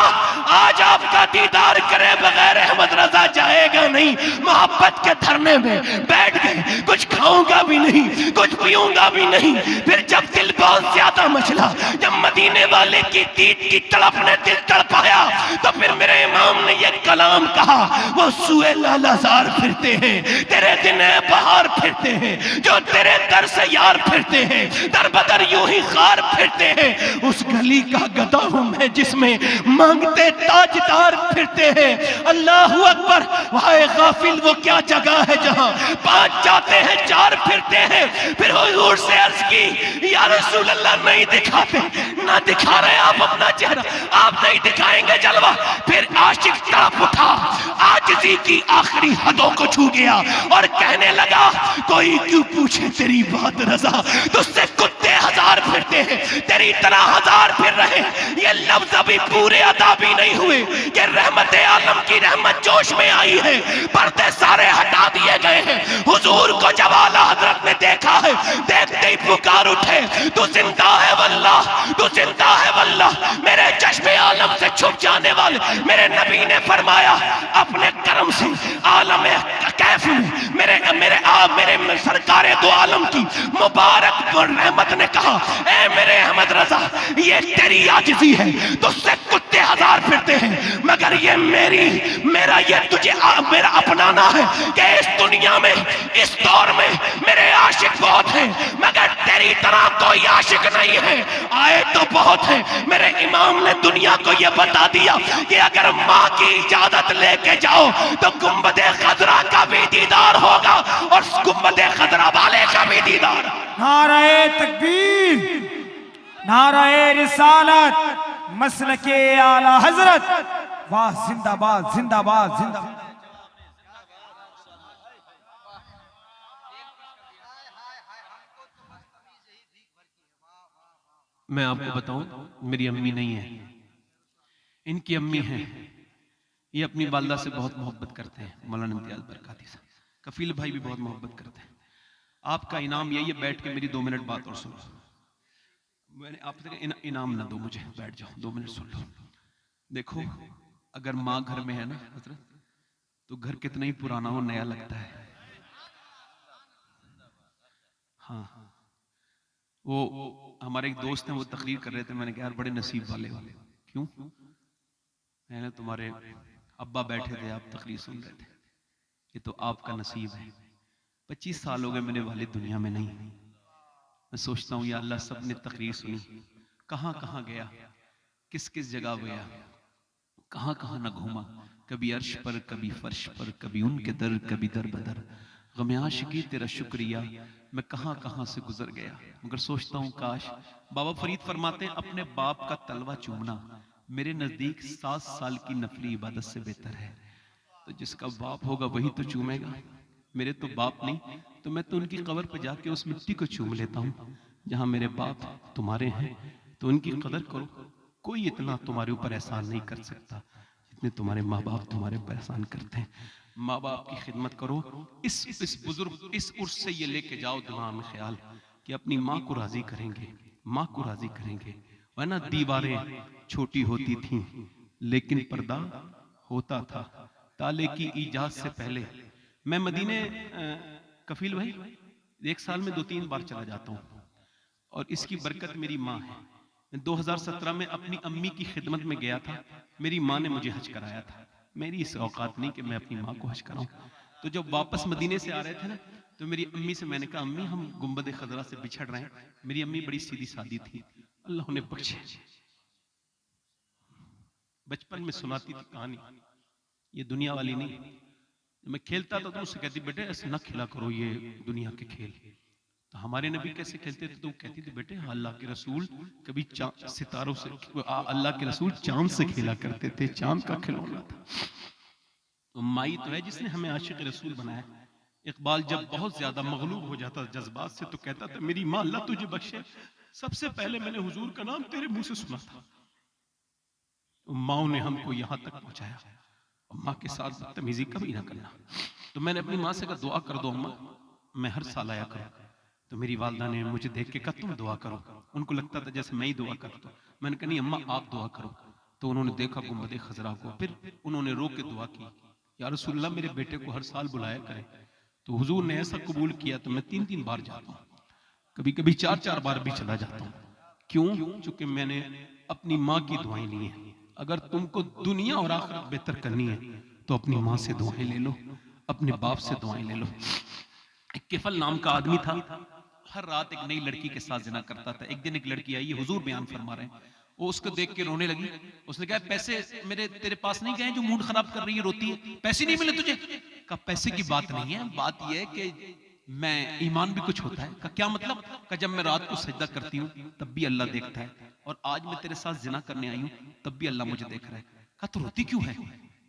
आज आपका दीदार करे बगैर अहमद रजा जाएगा नहीं। मोहब्बत के धरने में बैठ गए, कुछ खाऊंगा भी नहीं, कुछ पीऊंगा भी नहीं। फिर जब दिल बहुत ज्यादा मचला, जब मदीने वाले की दीद की तड़प ने दिल तड़पाया, तो फिर मेरे इमाम ने ये कलाम कहा, वो सुए लालाजार फिरते हैं, तेरे दिन बहार फिरते हैं, जो तेरे दर से यार फिरते हैं, दर बदर यूं ही खार फिरते हैं। उस गली का गदा हूं मैं जिसमें मांगते ताजदार फिरते हैं। अल्लाह अकबर। वाहे गाफिल, वो क्या जगह है जहां 5 जाते हैं 4 फिरते हैं। फिर हुजूर से अर्ज की, या रसूल अल्लाह, नहीं दिखाते, ना दिखा रहे आप अपना चेहरा, आप नहीं दिखाएंगे जलवा। फिर आशिक तड़प उठा, आजिज़ी की आखिरी हदों को छू गया और कहने लगा, कोई क्यों पूछे तेरी बात रजा, तुझसे कुत्ते 1000 फिरते हैं, तेरी तरह 1000 फिर रहे हैं। ये लफ्ज अभी पूरे अदा भी नहीं हुए कि रहमत आलम की रहमत जोश में आई है, पर्दे सारे हटा दिए गए हैं। हुजूर को जब आला हजरत ने देखा है, देखते ही पुकार उठे, तू जिंदा है वल्लाह, तू जिंदा है वल्लाह। मेरे चश्मे आलम से छुप जाने वाले मेरे नबी ने फरमाया, अपने करम से आलम कैफ में मेरे सरकारे दो आलम की मुबारक रहमत ने कहा, ए मेरे अहमद रजा, ये तेरी आजिज़ी है, तुझसे कुत्ते 1000 फिरते हैं, मगर ये मेरा ये तुझे मेरा अपनाना है कि इस दुनिया में, इस दौर में मेरे आशिक बहुत हैं, मगर तेरी तरह कोई आशिक नहीं है। आए तो बहुत है। मेरे इमाम ने दुनिया को यह बता दिया कि अगर माँ की इजाजत लेके जाओ तो गुंबदे खजरा का भी दीदार होगा और गुंबदे खजरा वाले का भी दीदार। नाराए तकबीर, नाराए रिसालत, मसलके आला हजरत, वाह जिंदाबाद जिंदाबाद जिंदाबाद। मैं आपको बताऊं, मेरी अम्मी नहीं है, इनकी अम्मी है। ये अपनी वालदा से बहुत मोहब्बत करते हैं, मौलाना इम्तियाज बरकाती साहब। कफील भाई भी बहुत मोहब्बत करते हैं। आपका इनाम यही है, बैठ के मेरी 2 मिनट बात और सुनो। मैंने आपसे इनाम ना दो मुझे, बैठ जाओ 2 मिनट सुन लो। देखो, अगर माँ घर में है ना हजरत, तो घर कितना ही पुराना हो नया लगता है। हाँ, वो हमारे एक दोस्त हैं, वो तकरीर कर रहे थे, मैंने कहा यार बड़े नसीब वाले वाले। क्यों? मैंने तुम्हारे अब्बा बैठे थे, आप तकरीर सुन रहे थे, ये तो आपका नसीब है। 25 साल हो गए मेरे वालिद दुनिया में नहीं। मैं सोचता हूँ या अल्लाह, सबने तकरीर सुनी, कहाँ कहाँ गया, किस किस जगह गया, कहाँ कहाँ न घूमा, कभी अर्श पर, कभी फर्श पर, कभी उनके दर, कभी दर बदर। गम आशिकी तेरा शुक्रिया, मैं कहाँ कहाँ से गुजर गया। मगर सोचता हूँ काश, बाबा फरीद फरमाते हैं, अपने बाप का तलवा चूमना मेरे नजदीक 7 साल की नफली इबादत से बेहतर है। तो जिसका बाप होगा वही तो चूमेगा। मेरे तो बाप नहीं, तो मैं तो उनकी कब्र पर जाके उस मिट्टी को चूम लेता हूँ जहाँ मेरे बाप तुम्हारे हैं। तो उनकी कदर करो, कोई इतना तुम्हारे ऊपर एहसान नहीं कर सकता जितने तुम्हारे माँ बाप तुम्हारे पर एहसान करते हैं। माँ बाप की खिदमत करो। इस बुजुर्ग इस उर्स से ये लेके जाओ दिमाग में ख्याल कि अपनी माँ को राजी करेंगे, माँ को राजी करेंगे। वरना दीवारें छोटी होती थीं लेकिन पर्दा होता था। ताले की इजाज़त से पहले मैं मदीने कफील भाई 1 साल में 2-3 बार चला जाता हूँ और इसकी बरकत मेरी माँ है। मैं 2017 में अपनी अम्मी की खिदमत में गया था, मेरी माँ ने मुझे हज कराया था। मेरी इस औकात नहीं कि मैं अपनी माँ को हज कराऊं। तो जब वापस मदीने से आ रहे थे ना, तो मेरी अम्मी से मैंने कहा अम्मी हम गुंबद खजरा से बिछड़ रहे हैं। मेरी अम्मी बड़ी सीधी सादी थी, अल्लाह उन्हें बख्शे। बचपन में सुनाती थी कहानी, ये दुनिया वाली नहीं। मैं खेलता था तो मुझसे कहती बेटे ऐसे ना खेला करो ये दुनिया के खेल। तो हमारे नबी कैसे खेलते थे तो वो कहती थी बेटे अल्लाह के रसूल कभी सितारों से, अल्लाह के रसूल चांद से खेला करते थे, चांद का खिलौना था। तो माई तो है जिसने हमें आशिक रसूल बनाया। इकबाल जब बहुत ज्यादा मगलूब हो जाता जज्बात से तो कहता था मेरी माँ अल्लाह तुझे बख्शे, सबसे पहले मैंने हुजूर का नाम तेरे मुंह से सुना था। माओ ने हमको यहाँ तक पहुंचाया। माँ के साथ बदतमीजी कभी ना करना। तो मैंने अपनी माँ से कहा दुआ कर दो अम्मा, मैं हर साल आया करूँ। तो मेरी वालदा ने मुझे देख के कहा तुम दुआ करो। उनको लगता था जैसे मैं ही दुआ करता हूँ। मैंने कहा नहीं अम्मा आप दुआ करो। तो उन्होंने देखा गुंबद खजरा को, फिर उन्होंने रो के दुआ की या रसूलुल्लाह मेरे बेटे को हर साल बुलाया करें। तो हुजूर ने ऐसा कबूल किया तो मैं 3-3 बार जाता हूँ, कभी कभी 4-4 बार भी चला जाता हूँ। क्यों? क्योंकि मैंने अपनी माँ की दुआएं ली हैं। अगर तुमको दुनिया और आखिरत बेहतर करनी है तो अपनी माँ से दुआएं ले लो, अपने बाप से दुआएं ले लो। एक किफल नाम का आदमी था, हर रात एक नई लड़की के साथ जिना करता था। एक दिन एक लड़की आई, हुजूर बयान फरमा रहे हैं, वो उसको देख के रोने लगी। उसने कहा पैसे मेरे तेरे पास नहीं गए जो मूड खराब कर रही है, रोती है, पैसे नहीं मिले तुझे? कहा पैसे की बात नहीं है, बात यह है कि मैं ईमान भी कुछ होता है। का क्या मतलब? का जब मैं रात को सजदा करती हूँ तब भी अल्लाह देखता है, और आज मैं तेरे साथ जिना करने आई हूँ तब भी अल्लाह मुझे देख रहा है। कहा तो रोती क्यों है?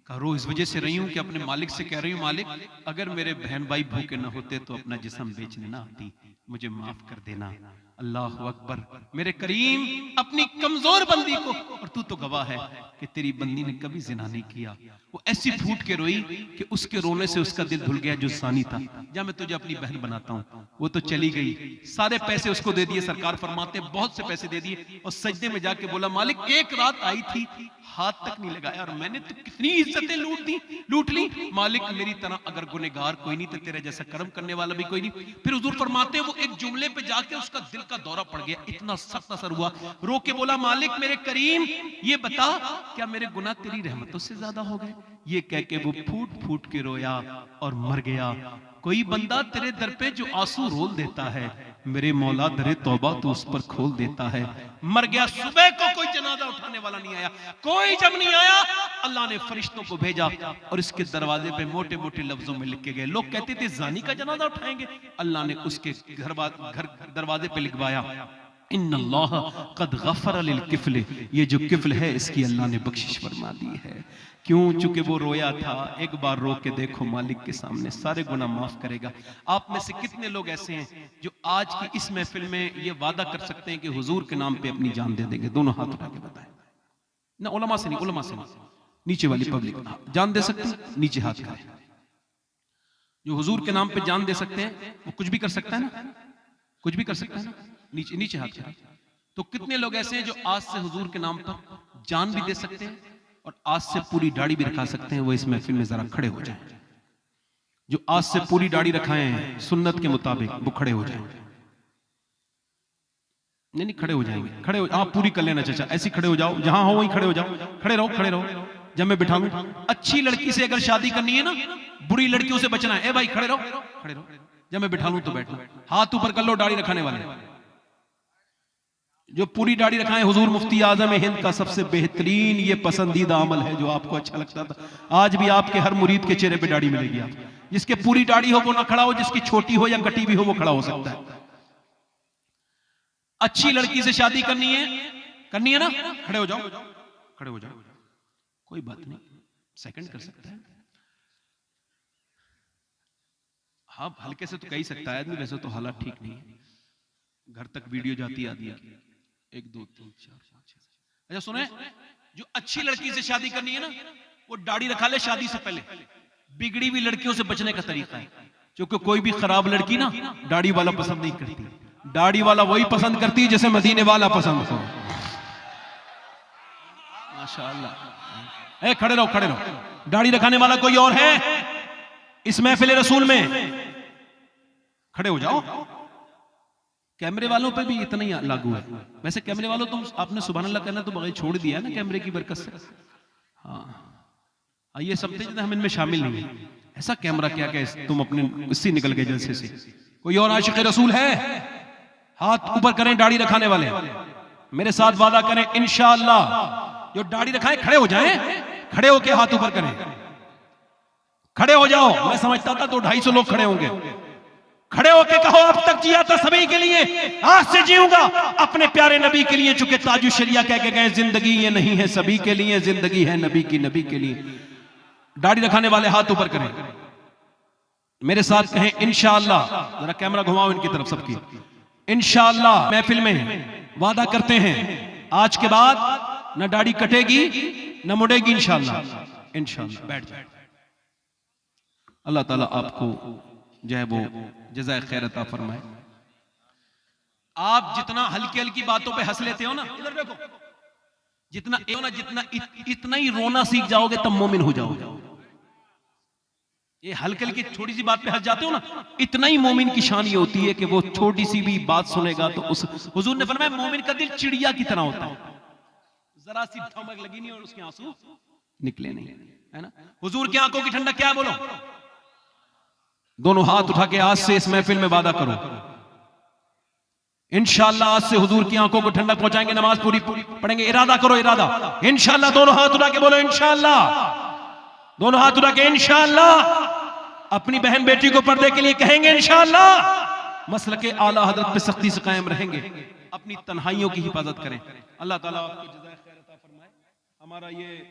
कहा रो इस वजह से रही हूँ कि अपने मालिक से कह रही हूँ मालिक अगर मेरे बहन भाई भूखे न होते तो अपना जिस्म बेचने ना आती, मुझे माफ कर देना। अल्लाह अकबर। मेरे करीम अपनी कमजोर बंदी को, और तू तो गवाह है कि तेरी बंदी ने कभी जिना नहीं किया, वो ऐसी फूट के रोई कि उसके रोने से उसका दिल धुल गया जो सानी था। जा मैं तुझे अपनी बहन बनाता हूँ। वो तो चली गई, सारे पैसे उसको दे दिए। सरकार फरमाते बहुत से पैसे दे दिए और सजदे में जाके बोला मालिक एक रात आई थी, हाथ तक नहीं लगाया और मैंने तो कितनी इज्जतें लूट ली। मालिक मेरी तरह अगर गुनहगार कोई नहीं तो तेरे जैसा कर्म करने वाला भी कोई नहीं। फिर हुजूर फरमाते हैं वो एक जुमले पे जाके उसका दिल का दौरा पड़ गया, इतना सख्त असर हुआ, रो के बोला मालिक मेरे करीम ये बता क्या मेरे गुनाह तेरी रहमतों से ज्यादा हो गए? ये कह के वो फूट फूट के रोया और मर गया। कोई बंदा तेरे दर पे जो आंसू रोल देता है, मेरे मौला दरे तौबा तो उस पर खोल देता है। मर गया, सुबह को कोई जनाजा उठाने वाला नहीं आया। कोई जब नहीं आया अल्लाह ने फरिश्तों को भेजा और इसके दरवाजे पे मोटे मोटे लफ्जों में लिख के गए। लोग कहते थे जानी का जनाजा उठाएंगे, अल्लाह ने उसके घर दरवाजे पे लिखवाया इन्नल्लाह क़द गफ़र लिल किफ़ल, ये जो किफ़ल है इसकी अल्लाह ने बख्शिश फरमा दी है। क्यों? चूंकि वो रोया था। एक बार रो के देखो मालिक के सामने, सारे गुनाह माफ करेगा। आप में से कितने लोग ऐसे हैं जो आज की इस महफिल में ये वादा कर सकते हैं कि हुजूर के नाम पे अपनी जान दे देंगे? दोनों हाथ उठा के बताएं ना। उलमा से नहीं, उलमा से नहीं, नीचे वाली पब्लिक जान दे सकते हैं, नीचे हाथ करें। जो हुजूर के नाम पे जान दे सकते हैं वो कुछ भी कर सकता है ना, कुछ भी कर सकता है ना। नीचे नीचे हाथ करें। तो कितने लोग ऐसे हैं जो आज से हुजूर के नाम पर जान भी दे सकते हैं और आज से पूरी दाढ़ी भी रखा सकते हैं? वो इस महफिल में जरा खड़े हो जाएं। जो आज से पूरी दाढ़ी रखाए हैं सुन्नत के मुताबिक वो खड़े हो जाएं। नहीं खड़े हो जाएंगे, खड़े हो, आप पूरी कर लेना चाचा, ऐसे खड़े हो जाओ, जहां हो वहीं खड़े हो जाओ, खड़े रहो खड़े रहो। जब मैं बिठा लूं, अच्छी लड़की से अगर शादी करनी है ना, बुरी लड़कियों से बचना है। ए भाई खड़े रहो खड़े रहो, जब मैं बिठा लूं तो बैठो, हाथ ऊपर कर लो दाढ़ी रखाने वाले। जो पूरी दाढ़ी रखाएं, हुजूर मुफ्ती आजम हिंद का सबसे बेहतरीन ये पसंदीदा अमल है जो आपको अच्छा लगता था। आज भी आपके हर मुरीद के चेहरे पे दाढ़ी मिलेगी। आप जिसके पूरी दाढ़ी हो वो ना खड़ा हो, जिसकी छोटी हो या कटी भी हो वो खड़ा हो सकता है। अच्छी लड़की से शादी करनी है ना, खड़े हो जाओ खड़े हो जाओ, कोई बात नहीं, सेकंड कर सकता है। हाँ हल्के से तो कह ही सकता है आदमी, वैसे तो हालात ठीक नहीं है। घर तक वीडियो जाती आती है, 1 2 3 4 5 6। अच्छा सुने, जो अच्छी लड़की से शादी करनी है ना वो दाढ़ी रखा ले शादी से पहले। बिगड़ी हुई लड़कियों से बचने का तरीका है, क्योंकि कोई भी खराब लड़की ना दाढ़ी वाला पसंद नहीं करती, दाढ़ी वाला वही पसंद करती है जैसे मदीने वाला पसंद हो। माशाअल्लाह। ए खड़े रहो, खड़े रहो। दाढ़ी रखाने वाला कोई और है इस महफिल रसूल में? खड़े हो जाओ। कैमरे वालों पे भी इतना ही लागू है। वैसे कैमरे वालों तुम आपने सुभान अल्लाह कहना तो बगैर छोड़ दिया है ना कैमरे की बरकत से। हाँ, ये सब थे हम इनमें शामिल नहीं है। ऐसा कैमरा क्या क्या तुम अपने इससे निकल गए जलसे से। कोई और आशिक रसूल है? हाथ ऊपर करें दाढ़ी रखाने वाले, मेरे साथ वादा करें इंशाअल्लाह। जो दाढ़ी रखाए खड़े हो जाएं, खड़े होके हाथ ऊपर करें, खड़े हो जाओ। मैं समझता था 200-250 लोग खड़े होंगे। खड़े होके कहो अब तक जिया था सभी के लिए, आज से जीऊंगा अपने प्यारे नबी के लिए। चूंकि ताजु शरिया कह के गए जिंदगी ये नहीं है सभी के लिए, जिंदगी है नबी की, नबी के लिए। दाढ़ी रखाने वाले हाथ ऊपर करें, मेरे साथ कहें इंशाअल्लाह। जरा कैमरा घुमाओ इनकी तरफ सबकी। इंशाअल्लाह महफिल में वादा करते हैं आज के बाद न दाढ़ी कटेगी न मुड़ेगी इंशाअल्लाह। इंशाअल्लाह बैठ जाए। अल्लाह ताला आपको जो है वो जज़ाए खैर अता फरमाए। आप जितना हल्की हल्की बातों पे हंस लेते हो ना, इधर देखो, जितना इतना ही रोना सीख जाओगे तब मोमिन हो जाओगे। ये हल्की हल्की छोटी सी बात पे हंस जाते हो ना, इतना ही मोमिन की शान ये होती है कि वो छोटी सी भी बात सुनेगा तो उस हुजूर ने फरमाया मोमिन का दिल चिड़िया की तरह होता है, जरा सी ठमक लगी नहीं और उसके आंसू निकले नहीं, है ना। हुजूर की आंखों की ठंडक क्या है बोलो? दोनों हाथ उठा के आज से इस महफिल में वादा करो इंशाअल्लाह आज से हुजूर की आंखों को ठंडक पहुंचाएंगे। नमाज पूरी पढ़ेंगे, इरादा करो, इरादा इंशाअल्लाह। दोनों हाथ उठा के बोलो इंशाअल्लाह, दोनों हाथ उठा के इंशाअल्लाह। अपनी बहन बेटी को पर्दे के लिए कहेंगे इंशाअल्लाह। मसलके आला हजरत पे सख्ती से कायम रहेंगे, अपनी तन्हाइयों की हिफाजत करें। अल्लाह ताला आपको जज़ाए खैर अता फरमाए। हमारा ये